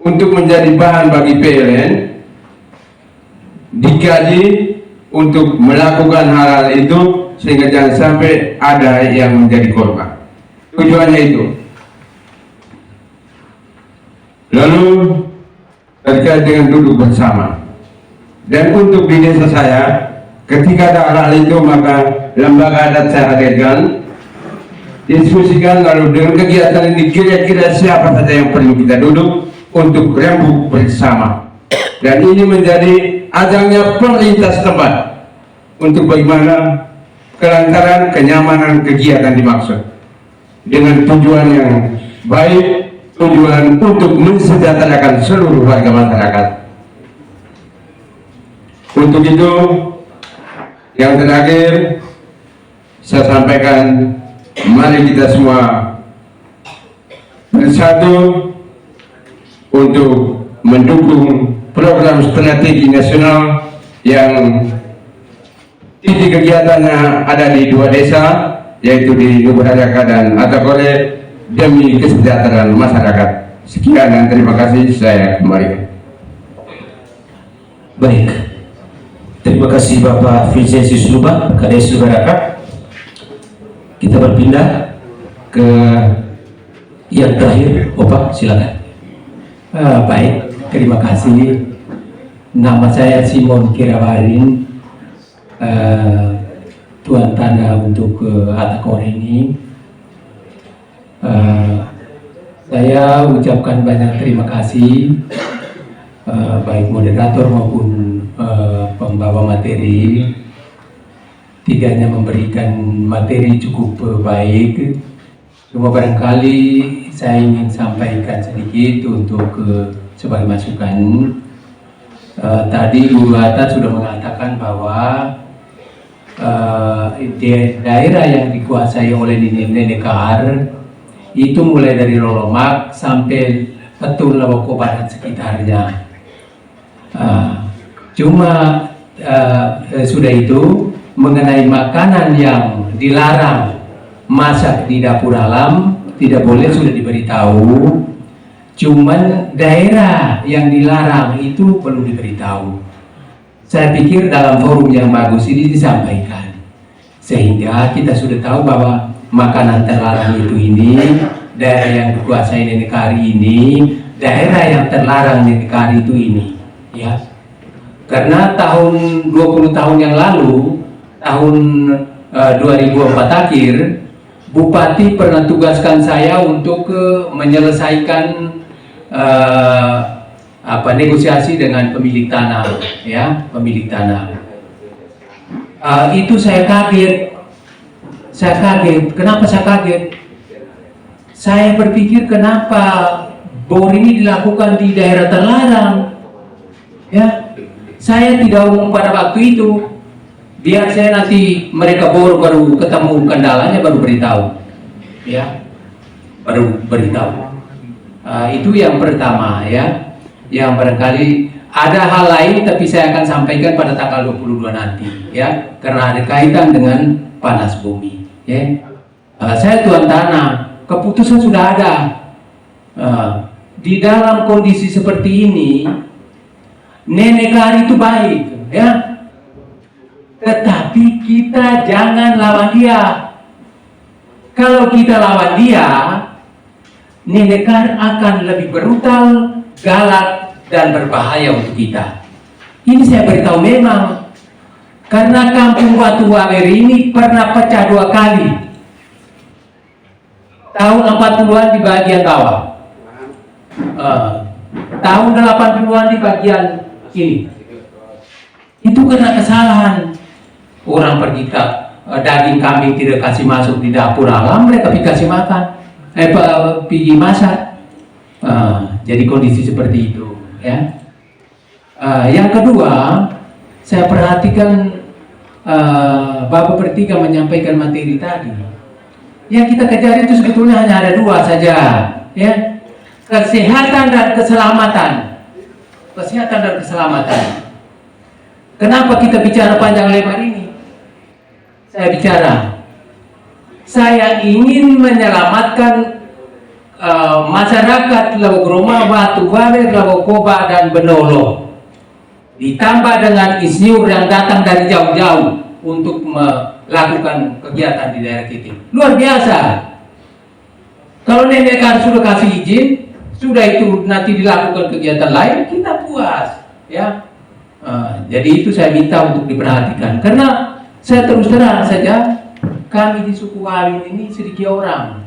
untuk menjadi bahan bagi PLN, dikaji untuk melakukan hal-hal itu sehingga jangan sampai ada yang menjadi korban. Tujuannya itu. Lalu terkait dengan duduk bersama, dan untuk di desa saya ketika ada hal-hal itu maka lembaga adat saya hadirkan, diskusikan, lalu dengan kegiatan ini kira-kira siapa saja yang perlu kita duduk untuk rembuk bersama, dan ini menjadi ajangnya pemerintah setempat untuk bagaimana kelancaran kenyamanan kegiatan dimaksud dengan tujuan yang baik, tujuan untuk mensejahterakan seluruh warga masyarakat. Untuk itu, yang terakhir saya sampaikan, mari kita semua bersatu untuk mendukung program strategi nasional yang inti kegiatannya ada di 2 desa, yaitu di Nugaraka dan Atakore, demi kesejahteraan masyarakat. Sekian dan terima kasih, saya kembali. Baik, terima kasih Bapak Vincenzius Luba, Kades Nugaraka. Kita berpindah ke yang terakhir, Bapak silakan. Baik, terima kasih. Nama saya Simon Kirawarin, Tuan Tanda untuk Atakore ini. Saya ucapkan banyak terima kasih baik moderator maupun pembawa materi. Tiganya memberikan materi cukup baik. Cuma barangkali saya ingin sampaikan sedikit untuk sebagai masukan. Tadi Guru Atat sudah mengatakan bahwa daerah yang dikuasai oleh Nenekar itu mulai dari Lolomak sampai Petun Lawoko dan sekitarnya. Cuma sudah itu mengenai makanan yang dilarang masak di dapur alam tidak boleh, sudah diberitahu. Cuman daerah yang dilarang itu perlu diberitahu. Saya pikir dalam forum yang bagus ini disampaikan sehingga kita sudah tahu bahwa makanan terlarang itu ini, daerah yang dikuasai Nenekar ini, daerah yang terlarang Nenekar itu ini, ya. Karena tahun 20 tahun yang lalu, tahun 2004 akhir, Bupati pernah tugaskan saya untuk menyelesaikan negosiasi dengan pemilik tanah, ya, pemilik tanah. Itu saya kaget. Kenapa saya kaget? Saya berpikir kenapa bor ini dilakukan di daerah terlarang. Ya, saya tidak umum pada waktu itu. Biar saya nanti mereka bor baru ketemu kendalanya baru beritahu. Ya, baru beritahu. Itu yang pertama, ya. Yang barangkali ada hal lain tapi saya akan sampaikan pada tanggal 22 nanti, ya, karena ada kaitan dengan panas bumi, ya. Saya tuan tanah, keputusan sudah ada. Di dalam kondisi seperti ini, nenek kari itu baik, ya, tetapi kita jangan lawan dia. Kalau kita lawan dia, nenek kari akan lebih brutal, galak, dan berbahaya untuk kita. Ini saya beritahu memang, karena kampung Batu Wawer ini pernah pecah 2 kali. Tahun 40-an di bagian bawah, tahun 80-an di bagian ini. Itu karena kesalahan. Orang pergi ke daging kambing tidak kasih masuk di dapur alam, mereka kasih makan, pergi masak. Jadi kondisi seperti itu, ya. Yang kedua, saya perhatikan Bapak bertiga menyampaikan materi tadi. Yang kita kejar itu sebetulnya hanya ada 2 saja, ya. Kesehatan dan keselamatan. Kesehatan dan keselamatan. Kenapa kita bicara panjang lebar ini? Saya ingin menyelamatkan masyarakat Lawogroma, Batu Wawer, Lawokoba, dan Benolo. Ditambah dengan insinyur yang datang dari jauh-jauh untuk melakukan kegiatan di daerah kita. Luar biasa. Kalau nenek kan sudah kasih izin, sudah itu nanti dilakukan kegiatan lain, kita puas, ya. Jadi itu saya minta untuk diperhatikan, karena saya terus terang saja, kami di suku Wawin ini sedikit orang,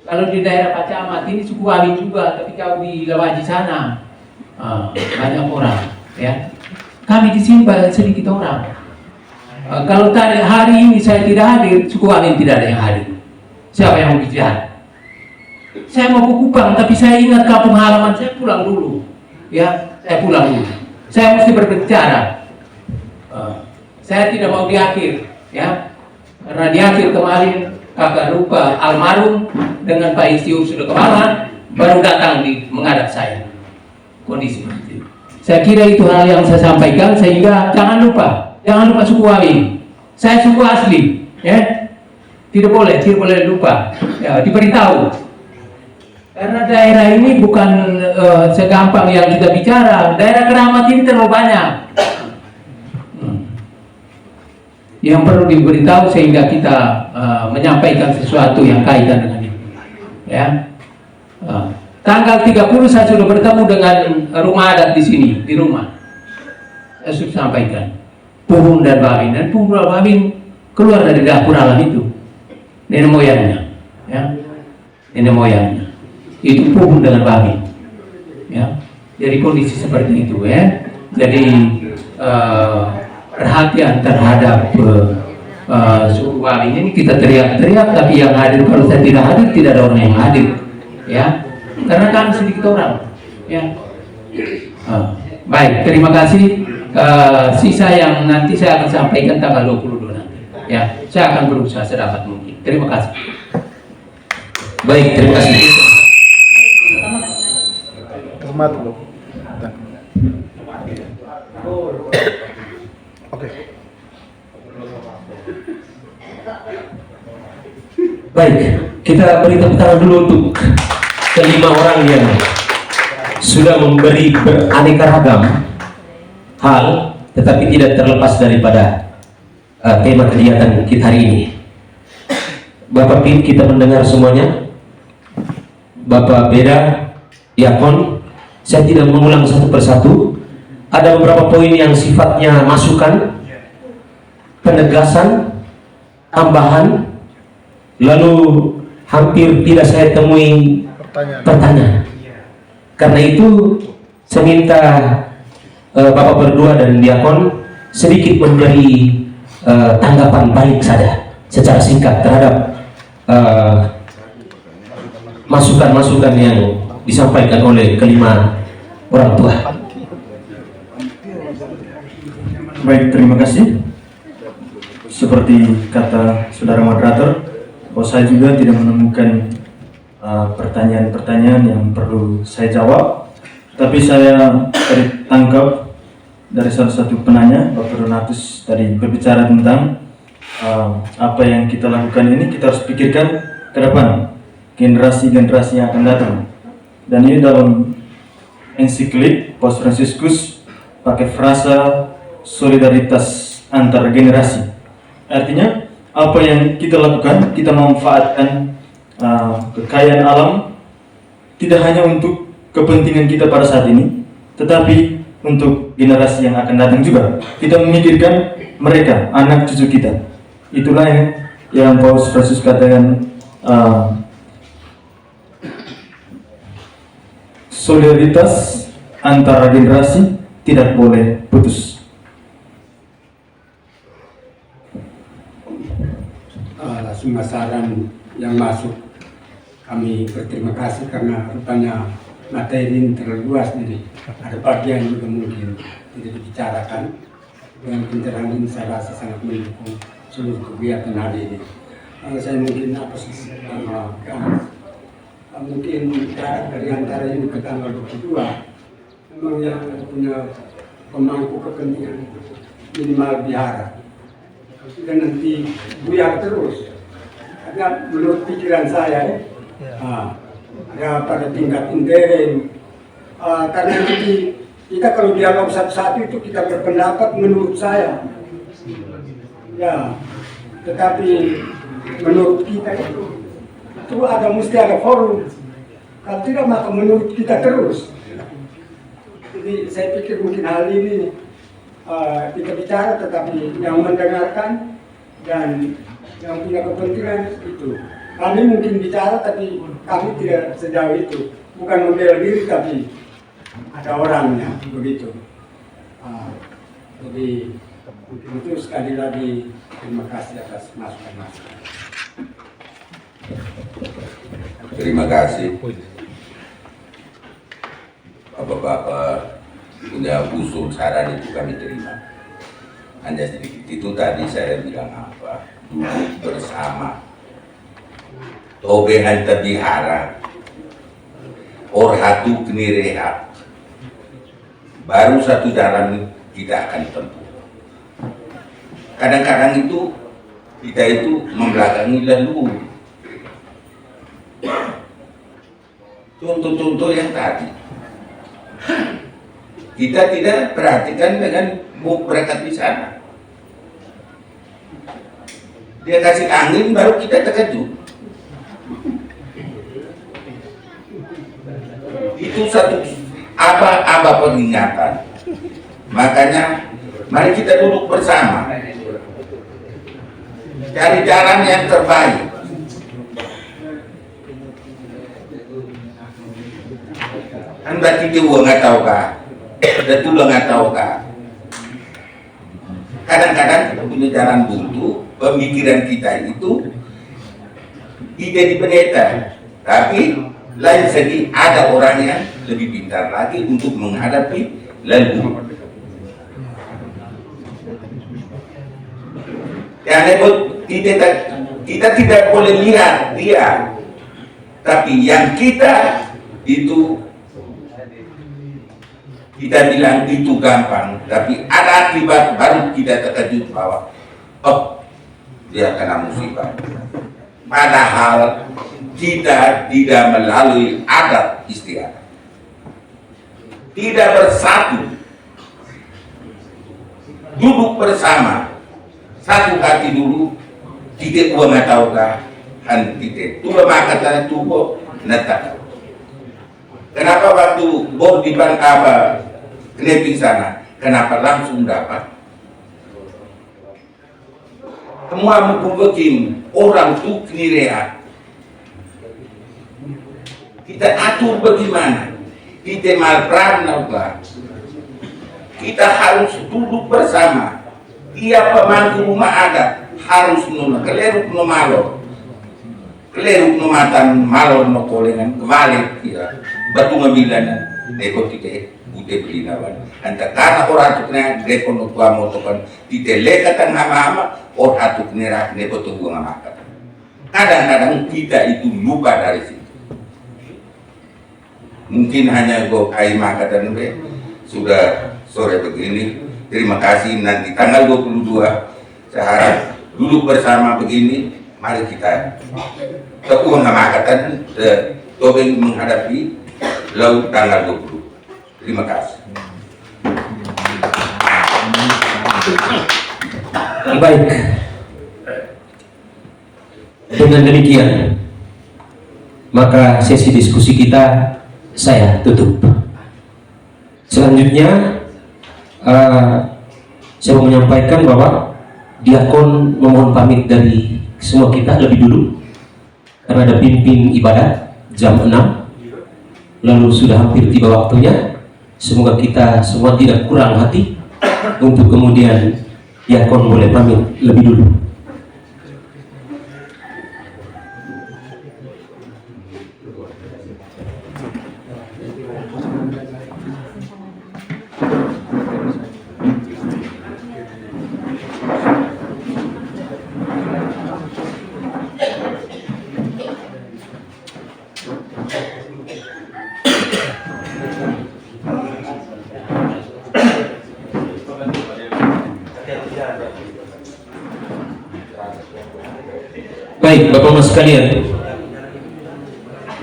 Kalau di daerah Pacamat ini suku Wawin juga, tapi jauh di Lawaji sana banyak orang, ya. Kami di sini sedikit orang. Kalau hari ini saya tidak hadir, suku Wawin tidak ada yang hadir. Siapa yang mau bicara? Saya mau ke Kupang, tapi saya ingat kampung halaman saya, pulang dulu, ya. Saya pulang dulu. Saya mesti berbicara. Saya tidak mau di akhir, ya. Karena di akhir kemarin kakak lupa almarhum dengan Pak Insinyur sudah kemarin baru datang menghadap saya. Kondisi seperti itu. Saya kira itu hal yang saya sampaikan, sehingga jangan lupa suku Wawin. Saya suku asli, ya. Tidak boleh lupa, ya, diberitahu. Karena daerah ini bukan segampang yang kita bicara. Daerah Keramat ini terlalu banyak. Yang perlu diberitahu sehingga kita menyampaikan sesuatu yang kaitan dengan itu, ya. Tanggal 30 saya sudah bertemu dengan rumah adat di sini, di rumah. Saya sudah sampaikan Puhun dan Bawin, dan Puhun dan Bawin keluar dari dapur alam itu, nenek moyangnya, ya. Nenek moyangnya itu Puhun dengan Bawin, ya. Jadi kondisi seperti itu, ya. Jadi perhatian terhadap suku Wawin ini kita teriak-teriak, tapi yang hadir, kalau saya tidak hadir, tidak ada orang yang hadir, ya, karena kami sedikit orang, ya. Baik, terima kasih. Sisa yang nanti saya akan sampaikan tanggal 22 nanti, ya. Saya akan berusaha sedapat mungkin. Terima kasih. Baik, terima kasih. Hormat loh. Oke. Baik, kita beri tepuk tangan dulu untuk kelima orang yang sudah memberi beraneka ragam hal, tetapi tidak terlepas daripada tema kegiatan kita hari ini. Bapak Pim, kita mendengar semuanya. Bapak Beda, Yakon, saya tidak mengulang satu persatu. Ada beberapa poin yang sifatnya masukan, penegasan, tambahan, lalu hampir tidak saya temui pertanyaan. Karena itu Saya minta Bapak berdua dan Diakon sedikit memberi tanggapan baik saja secara singkat terhadap masukan-masukan yang disampaikan oleh kelima orang tua. Baik, terima kasih. Seperti kata saudara moderator, bahwa saya juga tidak menemukan pertanyaan-pertanyaan yang perlu saya jawab, tapi saya tadi tangkap dari salah satu penanya, Bapak Donatus tadi berbicara tentang apa yang kita lakukan ini kita harus pikirkan ke depan, generasi-generasi yang akan datang. Dan ini dalam ensiklik Paus Fransiskus pakai frasa solidaritas antar generasi. Artinya apa yang kita lakukan, kita memanfaatkan kekayaan alam tidak hanya untuk kepentingan kita pada saat ini, tetapi untuk generasi yang akan datang juga. Kita memikirkan mereka, anak cucu kita. Itulah yang Paus Fransiskus katakan, solidaritas antara generasi tidak boleh putus. Semua saran yang masuk kami berterima kasih karena rupanya materi ini terlalu luas, jadi ada bagian juga mungkin tidak dibicarakan. Dengan pencerahan ini saya rasa sangat mendukung seluruh kegiatan hari ini. Saya mungkin mungkin dari antara ini ke tanggal 22 memang yang punya pemangku kepentingan minimal biara dan nanti buyar terus. Karena menurut pikiran saya ya pada tingkat interim karena nanti kita kalau dialog satu-satu itu kita berpendapat menurut saya ya, tetapi menurut kita itu mesti ada forum. Kalau tidak maka menurut kita terus. Jadi saya pikir mungkin hal ini kita bicara tetapi yang mendengarkan dan yang punya kepentingan itu. Kami mungkin bicara tapi kami tidak sejauh itu. Bukan membela diri tapi ada orangnya begitu. Jadi mungkin itu sekali lagi terima kasih atas masukan-masukan. Terima kasih. Bapak-bapak punya usul saran itu kami terima. Hanya sedikit itu tadi saya bilang apa? Duduk bersama. Tobe hanta bihara. Orhatu kini rehat. Baru satu jalan kita akan tempuh. Kadang-kadang itu kita itu membelakangi lalu. Contoh-contoh yang tadi kita tidak perhatikan dengan buk berangkat di sana. Dia kasih angin baru kita terkejut. Itu satu apa peringatan. Makanya mari kita duduk bersama, cari jalan yang terbaik. Kan berarti dia nggak tahu kah? Betul nggak tahu kah? Kadang-kadang kita punya jalan buntu, pemikiran kita itu tidak dipendeta, tapi lain segi ada orang yang lebih pintar lagi untuk menghadapi lalu. Kita tidak boleh lihat dia, tapi yang kita itu kita bilang itu gampang, tapi ada akibat baru kita terkejut bahwa oh dia kena musibah. Padahal kita tidak melalui adat istiadat, tidak bersatu, duduk bersama, satu hati dulu, tidak gua nggak tahu kah, kan tidak, tuh makanya tuh netak. Kenapa waktu bor di Kleping sana, kenapa langsung dapat? Semua mengkumpulkan orang tuh kini rehat. Kita atur bagaimana? kita malpran Pak. Kita harus duduk bersama. Tiap pemangku rumah adat harus nuna keleruk no malo, keleruk no matan malo no kolengan kembali ya batu ngambilan deko tite bute beli nawan anta karena orang tu kena deko no tua motokan tite lekatan hama orang tu kena deko tu gua ngamakan. Kadang-kadang kita itu lupa dari situ. Mungkin hanya go kai makatan be sudah sore begini. Terima kasih, nanti tanggal 22 saya harap duduk bersama begini, mari kita tepuh ngamakatan tobeng menghadapi laut tanggal 20. Terima kasih. Baik. Dengan demikian, maka sesi diskusi kita saya tutup. Selanjutnya saya mau menyampaikan bahwa diakon memohon pamit dari semua kita lebih dulu karena ada pimpin ibadah jam 6, lalu sudah hampir tiba waktunya. Semoga kita semua tidak kurang hati untuk kemudian diakon boleh pamit lebih dulu. Baik, Bapak-Ibu sekalian,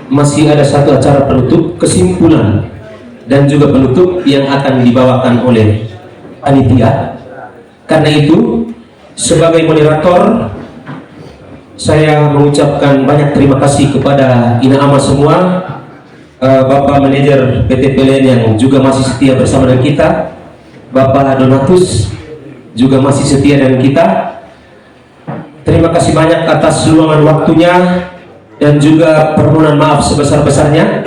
masih ada satu acara penutup, kesimpulan dan juga penutup yang akan dibawakan oleh panitia. Karena itu, sebagai moderator, saya mengucapkan banyak terima kasih kepada Inaama semua, Bapak Manajer PT PLN yang juga masih setia bersama dengan kita, Bapak Donatus juga masih setia dengan kita. Terima kasih banyak atas luangan waktunya dan juga permohonan maaf sebesar-besarnya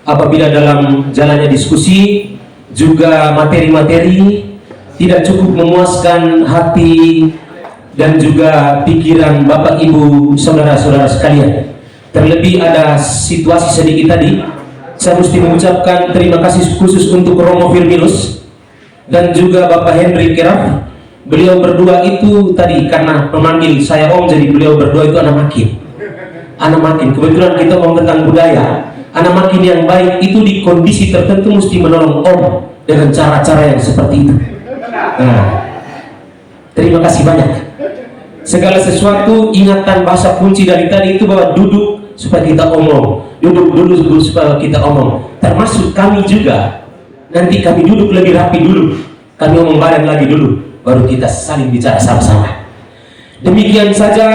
apabila dalam jalannya diskusi juga materi-materi tidak cukup memuaskan hati dan juga pikiran Bapak Ibu saudara-saudara sekalian. Terlebih ada situasi sedikit tadi, saya mesti mengucapkan terima kasih khusus untuk Romo Firminus dan juga Bapak Henry Keraf. Beliau berdua itu tadi karena memanggil saya Om, jadi beliau berdua itu anak makin. Kebetulan kita ngomong tentang budaya, anak makin yang baik itu di kondisi tertentu mesti menolong Om dengan cara-cara yang seperti itu. Nah, terima kasih banyak. Segala sesuatu ingatan bahasa kunci dari tadi itu bahwa duduk supaya kita omong, duduk dulu supaya kita omong. Termasuk kami juga. Nanti kami duduk lebih rapi dulu, kami omong bareng lagi dulu, baru kita saling bicara sama-sama. Demikian saja,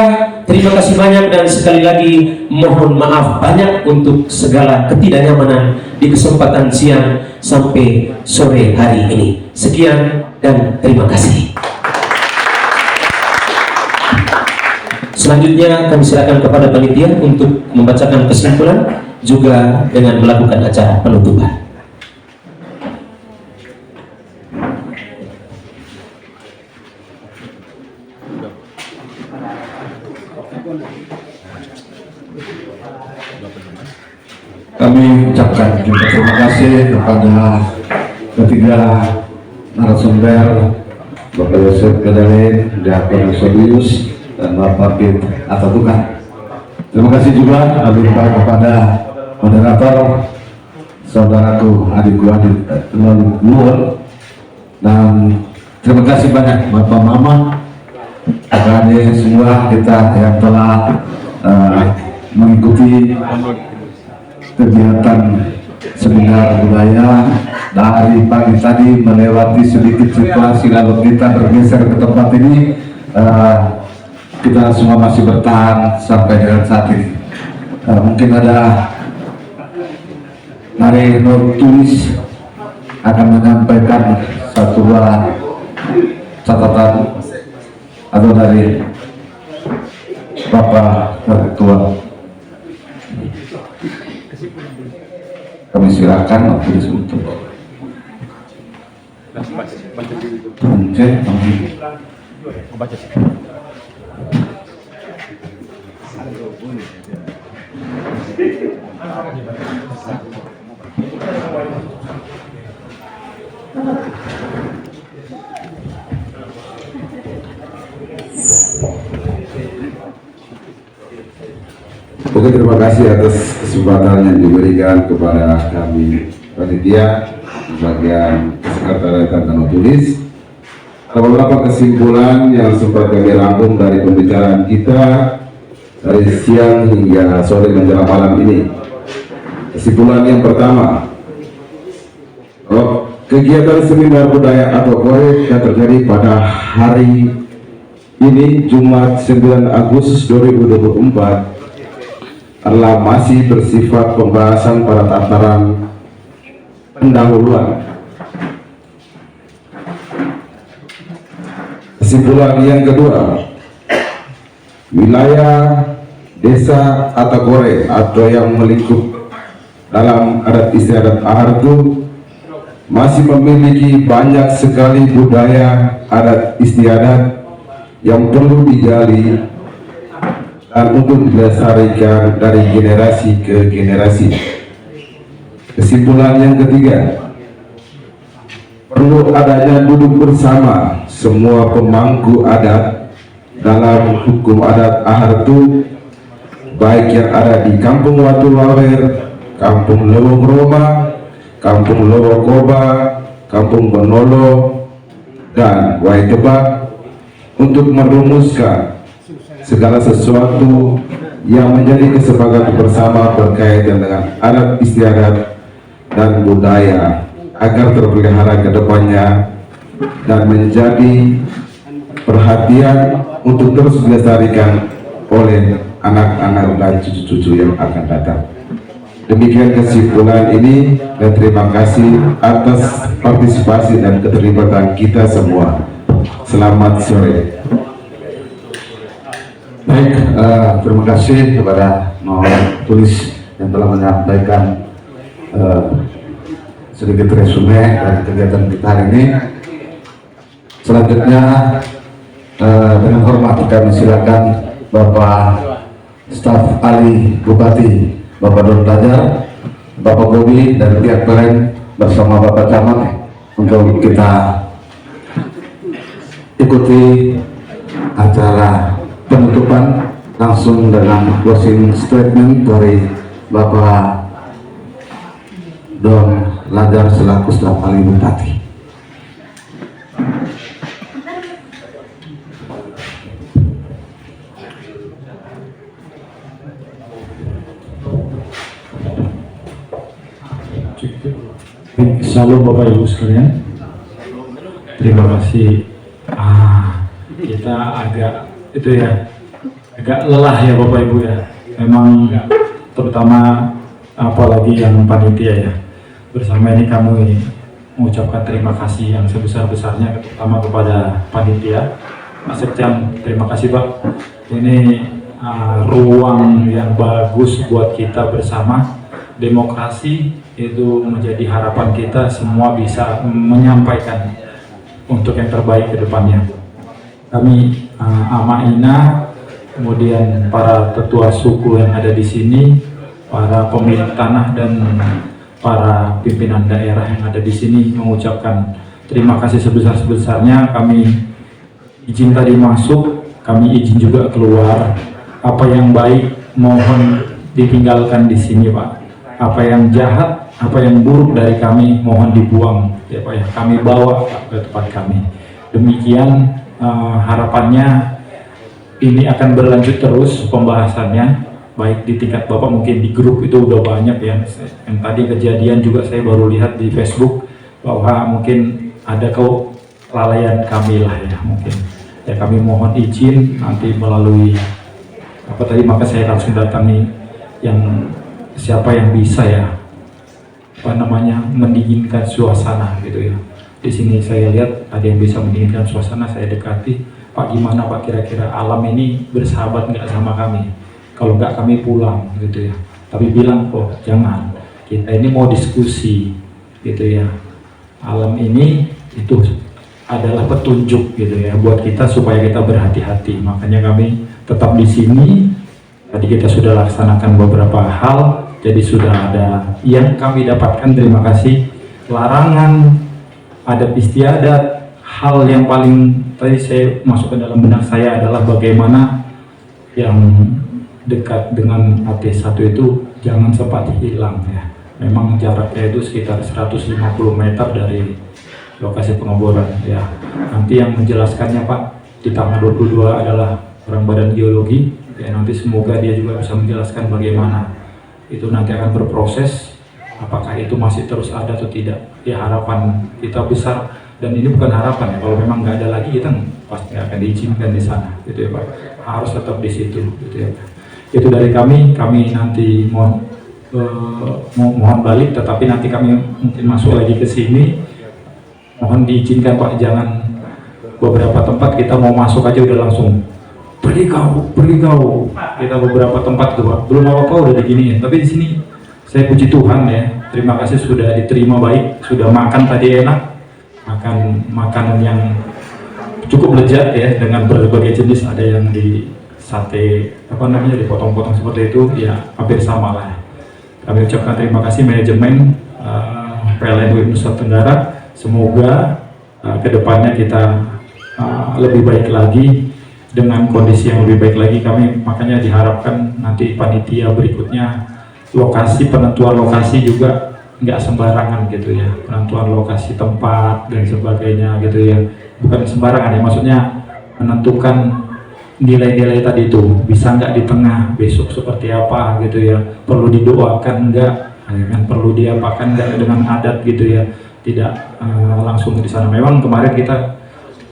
terima kasih banyak dan sekali lagi mohon maaf banyak untuk segala ketidaknyamanan di kesempatan siang sampai sore hari ini. Sekian dan terima kasih. Selanjutnya kami silakan kepada panitia untuk membacakan kesimpulan juga dengan melakukan acara penutupan. Kami ucapkan juga terima kasih kepada ketiga narasumber, Bapak Yosef Kedalin, Diakon Solius, dan Bapak Pit atau Tukan. Terima kasih juga kepada moderator saudaraku, adikku Nur, dan terima kasih banyak Bapak Mama, adik semua kita yang telah mengikuti kegiatan seminar budaya dari pagi tadi, melewati sedikit situasi lalu kita bergeser ke tempat ini. Kita semua masih bertahan sampai dengan saat ini. Mungkin ada dari Nur Tulis akan menyampaikan satu dua catatan atau dari Bapak Ketua. Kami silakan majelis untuk Oke, terima kasih atas kesempatan yang diberikan kepada kami panitia bagian sekretariat dan tulis. Ada beberapa kesimpulan yang sempat kami rangkum dari pembicaraan kita dari siang hingga sore menjelang malam ini. Kesimpulan yang pertama, kegiatan seminar budaya atau KORE yang terjadi pada hari ini Jumat 9 Agustus 2024 adalah masih bersifat pembahasan pada tataran pendahuluan. Kesimpulan yang kedua, wilayah desa atau KORE atau yang melingkup dalam adat istiadat Ahar itu masih memiliki banyak sekali budaya adat istiadat yang perlu digali dan untuk dilestarikan dari generasi ke generasi. Kesimpulan yang ketiga, perlu adanya duduk bersama semua pemangku adat dalam hukum adat Ahar itu, baik yang ada di Kampung Watu Wawer, Kampung Lewong Roma, Kampung Lewong Koba, Kampung Bonolo, dan Waitebak, untuk merumuskan segala sesuatu yang menjadi kesepakatan bersama berkaitan dengan adat istiadat dan budaya agar terpelihara ke depannya dan menjadi perhatian untuk terus dilestarikan oleh anak-anak dan cucu-cucu yang akan datang. Demikian kesimpulan ini dan terima kasih atas partisipasi dan keterlibatan kita semua. Selamat sore. Baik, terima kasih kepada tulis yang telah menyampaikan sedikit resume dari kegiatan kita hari ini. Selanjutnya dengan hormat kami silakan Bapak Staf Ahli Bupati, Bapak Don Tajar, Bapak Bobi dari pihak Peleng bersama Bapak Camat untuk kita ikuti acara penutupan langsung dengan closing statement dari Bapak Don Lajar selaku Staf Ahli Bupati. Salam Bapak Ibu sekalian. Terima kasih. Kita agak lelah ya Bapak Ibu ya. Memang terutama apalagi yang panitia ya. Bersama ini kami mengucapkan terima kasih yang sebesar-besarnya terutama kepada panitia. Mas Sekjan, terima kasih Pak. Ini ruang yang bagus buat kita bersama. Demokrasi itu menjadi harapan kita semua bisa menyampaikan untuk yang terbaik ke depannya. Kami Ama Ina, kemudian para tetua suku yang ada di sini, para pemilik tanah dan para pimpinan daerah yang ada di sini mengucapkan terima kasih sebesar-besarnya. Kami izin tadi masuk, kami izin juga keluar. Apa yang baik mohon ditinggalkan di sini Pak. Apa yang jahat, apa yang buruk dari kami mohon dibuang ya Pak ya. Kami bawa Pak, ke tempat kami. Demikian harapannya ini akan berlanjut terus pembahasannya, baik di tingkat Bapak mungkin di grup itu udah banyak ya. Yang tadi kejadian juga saya baru lihat di Facebook bahwa mungkin ada kelalaian kami lah ya mungkin. Ya kami mohon izin nanti melalui apa tadi maka saya langsung datangi yang siapa yang bisa ya mendinginkan suasana gitu ya. Di sini saya lihat ada yang bisa mendinginkan suasana, saya dekati, Pak gimana Pak kira-kira alam ini bersahabat nggak sama kami? Kalau nggak kami pulang gitu ya. Tapi bilang kok jangan, kita ini mau diskusi gitu ya. Alam ini itu adalah petunjuk gitu ya buat kita supaya kita berhati-hati. Makanya kami tetap di sini. Tadi kita sudah laksanakan beberapa hal, jadi sudah ada yang kami dapatkan. Terima kasih. Larangan, adat istiadat, hal yang paling tadi saya masuk ke dalam benak saya adalah bagaimana yang dekat dengan AT1 itu jangan sempat hilang ya. Memang jaraknya itu sekitar 150 meter dari lokasi pengeboran ya. Nanti yang menjelaskannya Pak di tanggal 22 adalah orang Badan Geologi ya, nanti semoga dia juga bisa menjelaskan bagaimana itu nanti akan berproses, apakah itu masih terus ada atau tidak ya. Harapan kita besar, dan ini bukan harapan ya, kalau memang nggak ada lagi kita pasti akan diizinkan di sana gitu ya Pak, harus tetap di situ gitu ya Pak. Itu dari kami nanti mohon balik, tetapi nanti kami mungkin masuk lagi ke sini. Mohon diizinkan Pak, jangan beberapa tempat kita mau masuk aja udah langsung pergi kau. Kita beberapa tempat tuh Pak, belum apa-apa udah diginiin. Tapi di sini saya puji Tuhan ya, terima kasih sudah diterima baik, sudah makan tadi enak, makan makanan yang cukup lezat ya, dengan berbagai jenis, ada yang di sate dipotong-potong seperti itu ya, hampir sama lah. Kami ucapkan terima kasih manajemen PLN UIN Nusa Tenggara. Semoga kedepannya kita lebih baik lagi, dengan kondisi yang lebih baik lagi. Kami makanya diharapkan nanti panitia berikutnya penentuan lokasi juga nggak sembarangan gitu ya, penentuan lokasi tempat dan sebagainya gitu ya, bukan sembarangan ya, maksudnya menentukan nilai-nilai tadi itu bisa nggak di tengah besok seperti apa gitu ya, perlu didoakan nggak, perlu diapakan nggak dengan adat gitu ya, tidak langsung di sana. Memang kemarin kita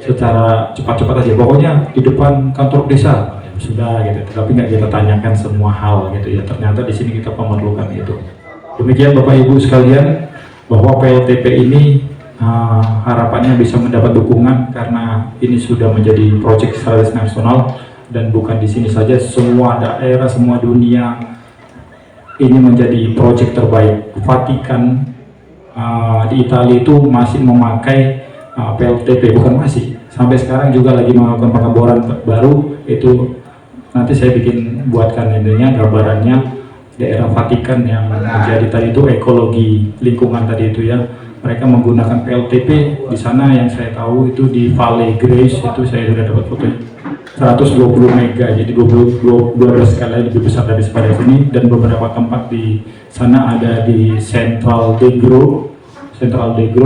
secara cepat-cepat aja, pokoknya di depan kantor desa ya, sudah gitu, tapi nggak kita tanyakan semua hal gitu ya. Ternyata di sini kita memerlukan itu. Demikian Bapak Ibu sekalian, bahwa PLTP ini harapannya bisa mendapat dukungan karena ini sudah menjadi proyek strategis nasional, dan bukan di sini saja, semua daerah, semua dunia ini menjadi proyek terbaik. Vatikan di Italia itu masih memakai PLTP, bukan masih, sampai sekarang juga lagi melakukan pengeboran baru. Itu nanti saya buatkan intinya gambarannya, daerah Vatikan yang menjadi tadi itu ekologi lingkungan tadi itu ya, mereka menggunakan PLTP di sana. Yang saya tahu itu di Valley Grace, itu saya sudah dapat foto 120 mega, jadi 12 kali lebih besar dari sini. Dan beberapa tempat di sana ada di Central Degro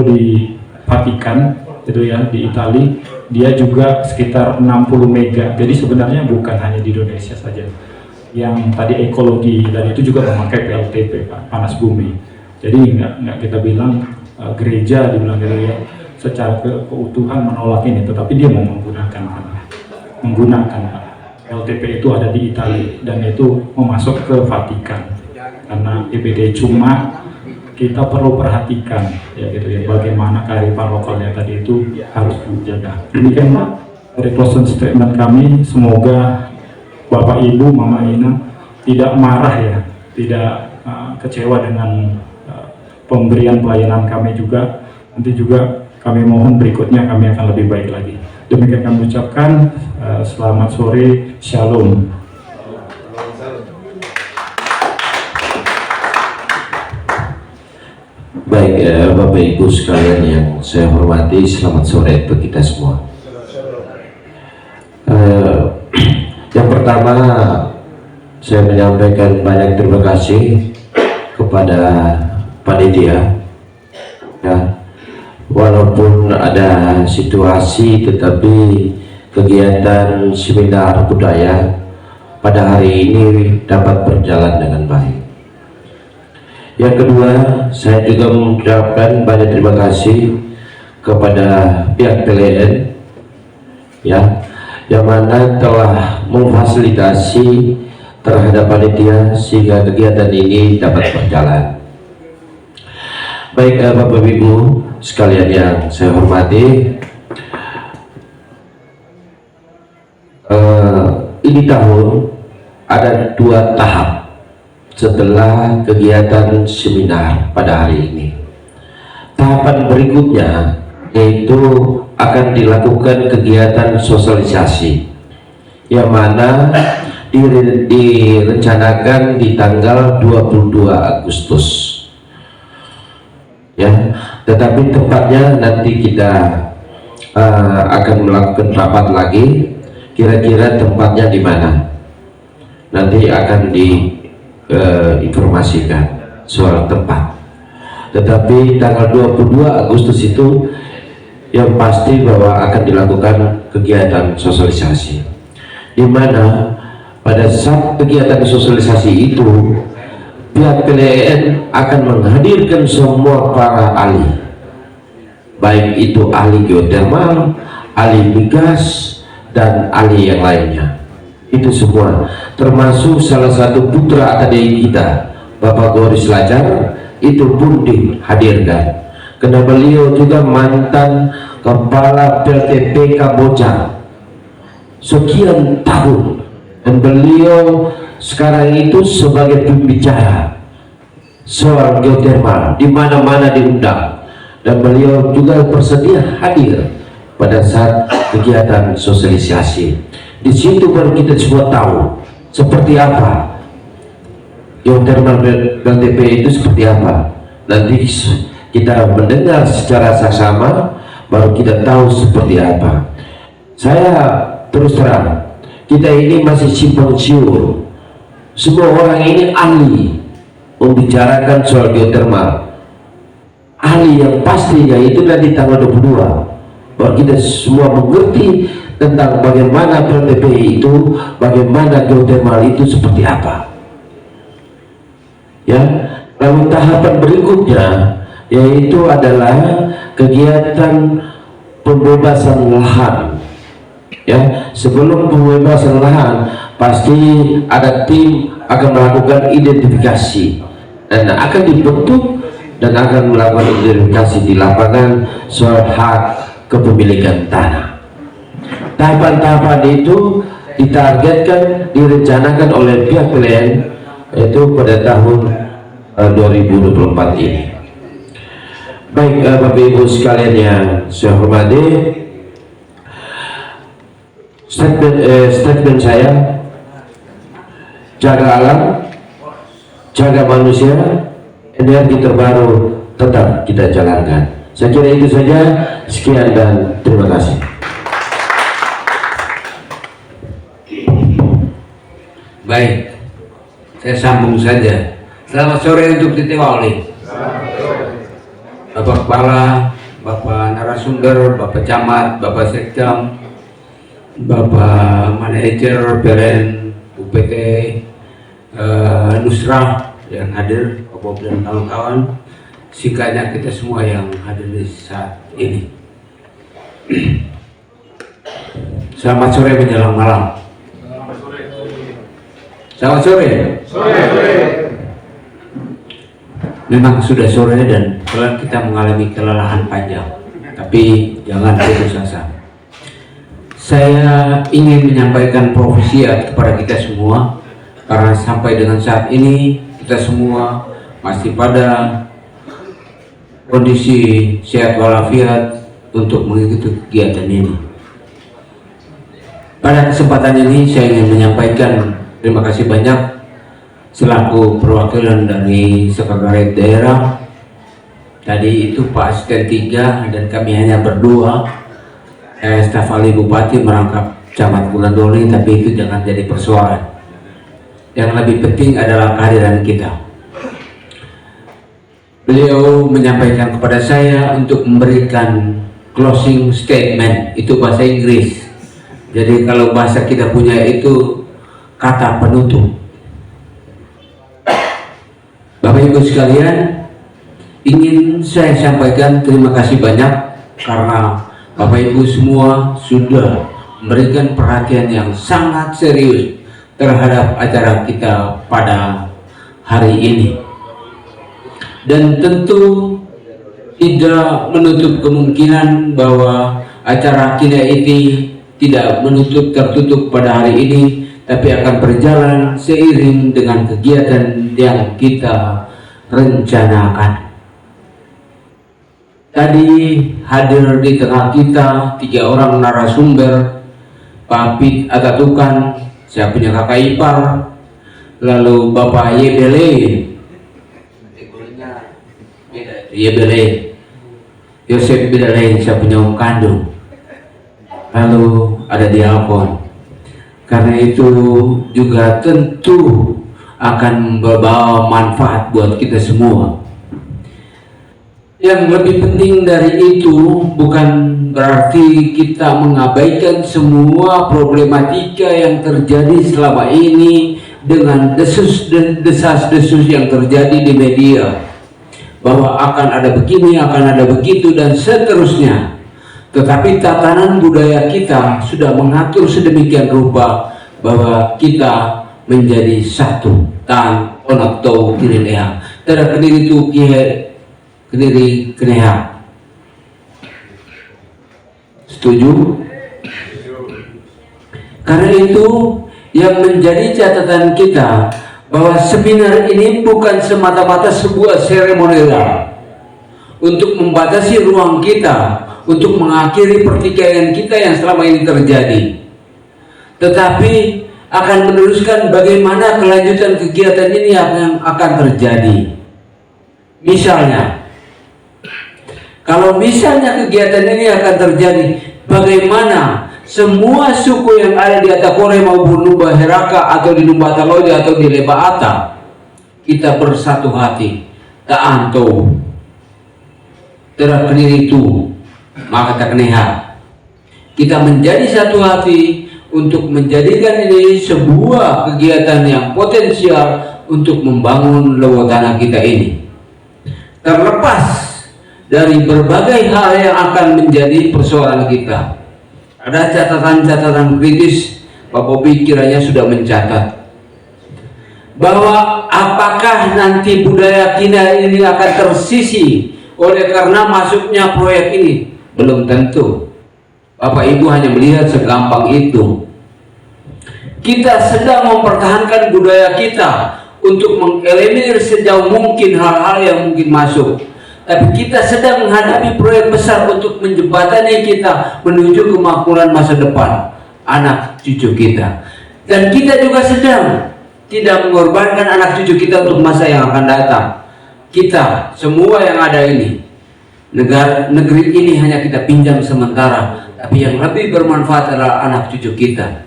di Vatikan itu ya, di Italia, dia juga sekitar 60 mega. Jadi sebenarnya bukan hanya di Indonesia saja yang tadi ekologi, dan itu juga memakai PLTP Pak, panas bumi. Jadi nggak kita bilang gereja dibilang gitu ya, secara keutuhan menolak ini, tetapi dia mau menggunakan PLTP itu ada di Italia, dan itu memasuk ke Vatikan karena EBD. Cuma kita perlu perhatikan ya gitu ya, bagaimana kearifan lokalnya tadi itu harus dijaga. Demikian Pak dari closing statement kami. Semoga Bapak Ibu Mama Ina tidak marah ya, tidak kecewa dengan pemberian pelayanan kami juga. Nanti juga kami mohon berikutnya kami akan lebih baik lagi. Demikian kami ucapkan selamat sore, shalom. Baik Bapak Ibu sekalian yang saya hormati, selamat sore untuk kita semua. Yang pertama, saya menyampaikan banyak terima kasih kepada panitia ya, walaupun ada situasi, tetapi kegiatan seminar budaya pada hari ini dapat berjalan dengan baik. Yang kedua, saya juga mengucapkan banyak terima kasih kepada pihak PLN ya, yang mana telah memfasilitasi terhadap panitia sehingga kegiatan ini dapat berjalan. Baik Bapak Ibu sekalian yang saya hormati, ini tahun ada 2 tahap setelah kegiatan seminar pada hari ini. Tahapan berikutnya yaitu akan dilakukan kegiatan sosialisasi yang mana direncanakan di tanggal 22 Agustus ya, tetapi tepatnya nanti kita akan melakukan rapat lagi, kira-kira tempatnya di mana nanti akan diinformasikan soal tempat. Tetapi tanggal 22 Agustus itu yang pasti bahwa akan dilakukan kegiatan sosialisasi, di mana pada saat kegiatan sosialisasi itu pihak PLN akan menghadirkan semua para ahli, baik itu ahli geotermal, ahli migas, dan ahli yang lainnya. Itu semua, termasuk salah satu putra akademi kita, Bapak Goris Lajar, itu pun dihadirkan karena beliau juga mantan kepala PLTP Kamboja sekian tahun, dan beliau sekarang itu sebagai pembicara soal geotermal di mana-mana diundang, dan beliau juga bersedia hadir pada saat kegiatan sosialisasi. Di situ baru kita semua tahu seperti apa geotermal PLTP itu, seperti apa. Nanti kita mendengar secara saksama, baru kita tahu seperti apa. Saya terus terang, kita ini masih simpang siur. Semua orang ini ahli membicarakan soal geotermal, ahli yang pastinya itu nanti tanggal 22 baru kita semua mengerti tentang bagaimana PLTP itu, bagaimana geotermal itu seperti apa ya. Lalu tahapan berikutnya yaitu adalah kegiatan pembebasan lahan ya. Sebelum pembebasan lahan pasti ada tim akan melakukan identifikasi dan akan dibentuk dan akan melakukan identifikasi di lapangan soal hak kepemilikan tanah. Tahapan-tahapan itu ditargetkan, direncanakan oleh pihak PLN itu pada tahun 2024 ini. Baik, Bapak Ibu sekalian yang saya hormati, statement saya, jaga alam, jaga manusia, energi terbaru tetap kita jalankan. Saya kira itu saja. Sekian dan terima kasih. Baik, saya sambung saja. Selamat sore untuk Titik Wali, Bapak Kepala, Bapak Narasumber, Bapak Camat, Bapak Sekcam, Bapak Manajer PLN UPT Nusra yang hadir, Bapak dan kawan-kawan, sikanya kita semua yang hadir di saat ini. Selamat sore menjelang malam. Selamat sore. Memang sudah sore dan kita mengalami kelelahan panjang, tapi jangan putus asa. Saya ingin menyampaikan profesiat kepada kita semua, karena sampai dengan saat ini kita semua masih pada kondisi sehat walafiat untuk mengikuti kegiatan ini. Pada kesempatan ini saya ingin menyampaikan terima kasih banyak selaku perwakilan dari Sekretariat Daerah. Tadi itu Pak Asisten 3 dan kami hanya berdua, staf ahli Bupati merangkap Camat Wulandoli, tapi itu jangan jadi persoalan. Yang lebih penting adalah kehadiran kita. Beliau menyampaikan kepada saya untuk memberikan closing statement, itu bahasa Inggris. Jadi kalau bahasa kita punya itu kata penutup. Bapak Ibu sekalian, ingin saya sampaikan terima kasih banyak karena Bapak Ibu semua sudah memberikan perhatian yang sangat serius terhadap acara kita pada hari ini. Dan tentu tidak menutup kemungkinan bahwa acara kita ini tidak tertutup pada hari ini, tapi akan berjalan seiring dengan kegiatan yang kita rencanakan. Tadi hadir di tengah kita 3 orang narasumber, Pak Pit Atatukan, saya punya kakak ipar, lalu Bapak Yebele, Yosef Bidale, saya punya om kandung, lalu ada Diakon. Karena itu juga tentu akan membawa manfaat buat kita semua. Yang lebih penting dari itu bukan berarti kita mengabaikan semua problematika yang terjadi selama ini dengan desas-desus yang terjadi di media, bahwa akan ada begini, akan ada begitu, dan seterusnya. Tetapi tatanan budaya kita sudah mengatur sedemikian rupa bahwa kita menjadi satu. Tan onak tau kirinea tera kediri tu kediri keneha. Setuju? Karena itu yang menjadi catatan kita bahwa seminar ini bukan semata-mata sebuah seremonial untuk membatasi ruang kita, untuk mengakhiri pertikaian kita yang selama ini terjadi, tetapi akan meneruskan bagaimana kelanjutan kegiatan ini yang akan terjadi. Misalnya, kalau misalnya kegiatan ini akan terjadi, bagaimana semua suku yang ada di Atakore maupun Numba Heraka atau di Numba Taloja atau di Lebaata, kita bersatu hati, ta'anto teraknir itu, maka takneha. Kita menjadi satu hati untuk menjadikan ini sebuah kegiatan yang potensial untuk membangun lewat tanah kita ini. Terlepas dari berbagai hal yang akan menjadi persoalan kita, ada catatan-catatan kritis. Pak Bobi kiranya sudah mencatat bahwa apakah nanti budaya kita ini akan tersisi oleh karena masuknya proyek ini? Belum tentu. Bapak Ibu hanya melihat segampang itu. Kita sedang mempertahankan budaya kita untuk mengeliminir sejauh mungkin hal-hal yang mungkin masuk. Tapi kita sedang menghadapi proyek besar untuk menjembatani kita menuju kemakmuran masa depan anak cucu kita. Dan kita juga sedang tidak mengorbankan anak cucu kita untuk masa yang akan datang. Kita semua yang ada ini, negeri ini hanya kita pinjam sementara, tapi yang lebih bermanfaat adalah anak cucu kita.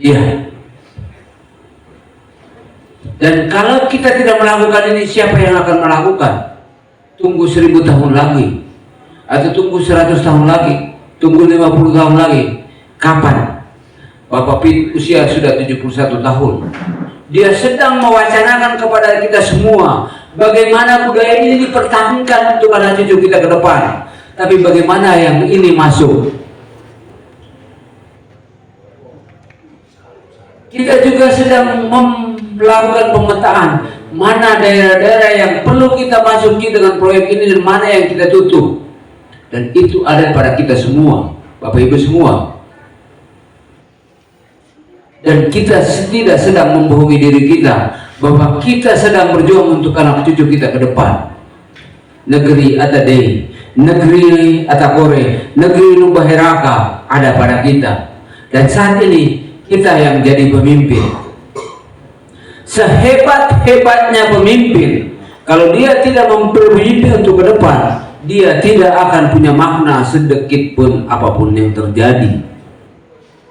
Iya. Dan kalau kita tidak melakukan ini, siapa yang akan melakukan? Tunggu 1000 tahun lagi, atau tunggu 100 tahun lagi, tunggu 50 tahun lagi. Kapan? Bapak Pit usia sudah 71 tahun. Dia sedang mewacanakan kepada kita semua bagaimana budaya ini dipertahankan untuk anak cucu kita ke depan. Tapi bagaimana yang ini masuk? Kita juga sedang melakukan pemetaan mana daerah-daerah yang perlu kita masuki dengan proyek ini dan mana yang kita tutup. Dan itu ada pada kita semua, Bapak Ibu semua. Dan kita tidak sedang membohongi diri kita bahwa kita sedang berjuang untuk anak cucu kita ke depan. Negeri Atade, negeri Atakore, negeri Numba Heraka ada pada kita. Dan saat ini kita yang jadi pemimpin. Sehebat-hebatnya pemimpin, kalau dia tidak memimpin untuk ke depan, dia tidak akan punya makna sedikit pun apapun yang terjadi.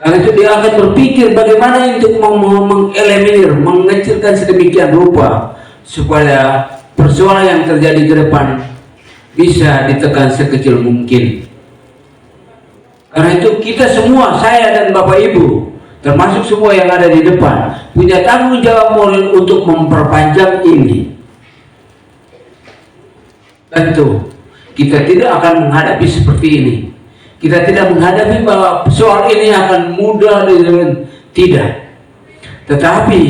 Karena itu dia akan berpikir bagaimana untuk mengeliminir, mengecilkan sedemikian rupa supaya persoalan yang terjadi ke depan bisa ditekan sekecil mungkin. Karena itu kita semua, saya dan Bapak Ibu, termasuk semua yang ada di depan, punya tanggung jawab moral untuk memperpanjang ini. Tentu kita tidak akan menghadapi seperti ini. Kita tidak menghadapi bahwa soal ini akan mudah dan tidak. Tetapi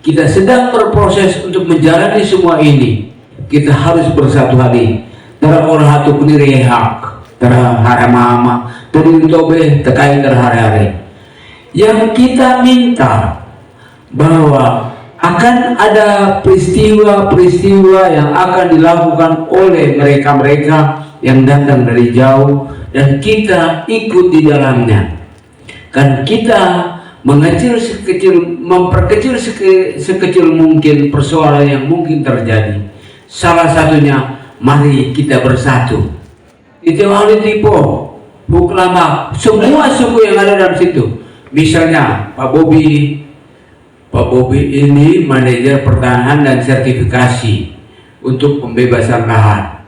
kita sedang berproses untuk menjalani semua ini. Kita harus bersatu hati. Tara orang hatu kunirehak, tara haramama, dari tobe terkait hari-hari. Yang kita minta bahwa akan ada peristiwa-peristiwa yang akan dilakukan oleh mereka-mereka yang datang dari jauh, dan kita ikut di dalamnya. Kan kita memperkecil sekecil mungkin persoalan yang mungkin terjadi. Salah satunya, mari kita bersatu. Itu hal tipe buklama semua suku yang ada dalam situ. Misalnya Pak Bobi ini manajer pertanahan dan sertifikasi untuk pembebasan lahan.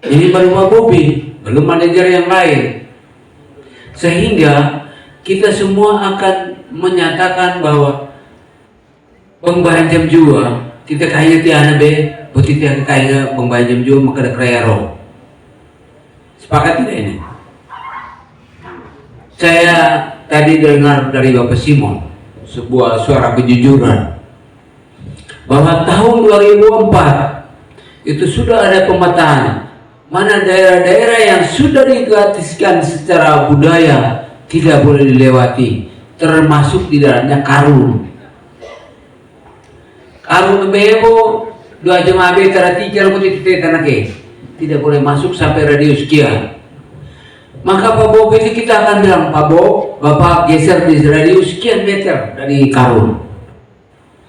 Ini baru Pak Bobi, belum manajer yang lain. Sehingga kita semua akan menyatakan bahwa pembahan jam jua kita kaya tiana be, kita kaya pembahan jam jua maka ada kaya roh. Sepakat tidak ini? Saya tadi dengar dari Bapak Simon sebuah suara kejujuran bahwa tahun 2004 itu sudah ada pemetaan mana daerah-daerah yang sudah digratiskan secara budaya tidak boleh dilewati, termasuk di dalamnya Karun bebo 2 jam abe teratikir tidak boleh masuk sampai radius sekian. Maka Pak Bob itu kita akan bilang, Pak Bob, Bapak geser di radius sekian meter dari Karun.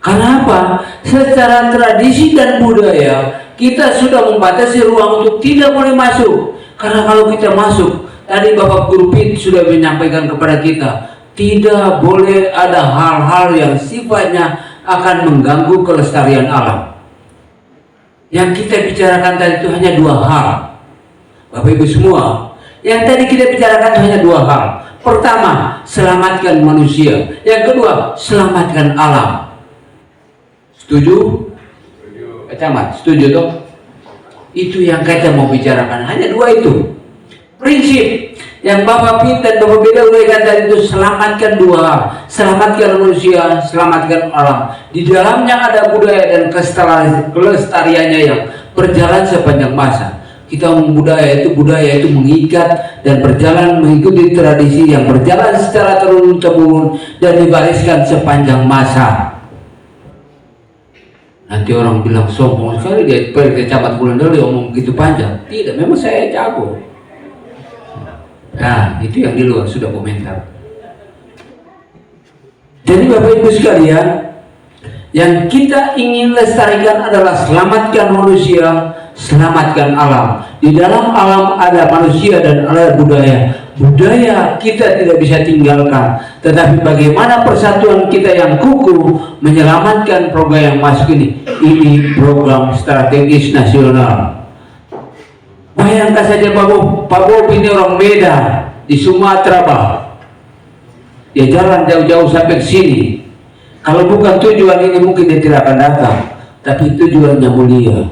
Karena apa? Secara tradisi dan budaya kita sudah membatasi ruang untuk tidak boleh masuk. Karena kalau kita masuk, tadi Bapak Guru Pit sudah menyampaikan kepada kita, tidak boleh ada hal-hal yang sifatnya akan mengganggu kelestarian alam. Yang kita bicarakan tadi itu hanya 2 hal, Bapak Ibu semua. Yang tadi kita bicarakan itu hanya 2 hal. Pertama, selamatkan manusia. Yang kedua, selamatkan alam. Setuju? Pak Camat, setuju toh? Itu yang kita mau bicarakan, hanya 2 itu. Prinsip yang Bapak Pit dan Bapak Beda uraikan tadi itu selamatkan 2 hal. Selamatkan manusia, selamatkan alam. Di dalamnya ada budaya dan kelestariannya yang berjalan sepanjang masa. Kita budaya itu mengikat dan berjalan mengikuti tradisi yang berjalan secara turun-temurun dan dibariskan sepanjang masa. Nanti orang bilang sombong sekali dia PLT Camat Bulan Deli omong begitu panjang. Tidak, memang saya jago. Nah, itu yang di luar sudah komentar. Jadi Bapak Ibu sekalian, yang kita ingin lestarikan adalah selamatkan manusia, selamatkan alam. Di dalam alam ada manusia dan ada budaya. Budaya kita tidak bisa tinggalkan, tetapi bagaimana persatuan kita yang kukuh menyelamatkan program yang masuk ini. Ini program strategis nasional. Bayangkan saja Pak Bob ini orang Medan di Sumatera Barat. Dia jalan jauh-jauh sampai ke sini. Kalau bukan tujuan ini mungkin dia tidak akan datang, tapi tujuannya mulia.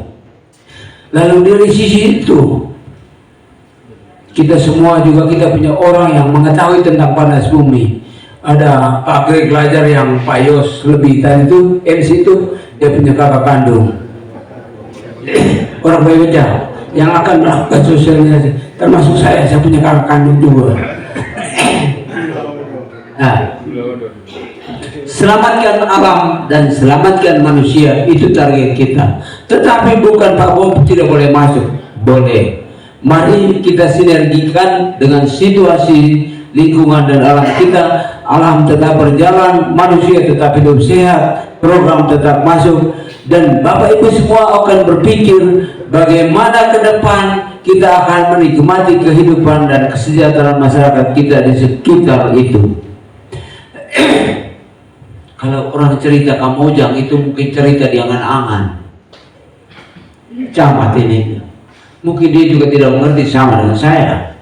Lalu dari sisi itu kita semua juga kita punya orang yang mengetahui tentang panas bumi. Ada Pak Greg Lajar yang Pak Yos lebih tadi itu MC itu dia punya kakak kandung orang Bayoja yang akan melakukan sosialisasi, termasuk saya punya kakak kandung juga. Nah, selamatkan alam dan selamatkan manusia itu target kita. Tetapi bukan Pak Bob tidak boleh masuk, boleh. Mari kita sinergikan dengan situasi lingkungan dan alam kita. Alam tetap berjalan, manusia tetap hidup sehat, program tetap masuk, dan Bapak Ibu semua akan berpikir bagaimana ke depan kita akan menikmati kehidupan dan kesejahteraan masyarakat kita di sekitar itu. Kalau orang cerita Kamojang itu mungkin cerita di angan-angan. Camat ini mungkin dia juga tidak mengerti sama dengan saya.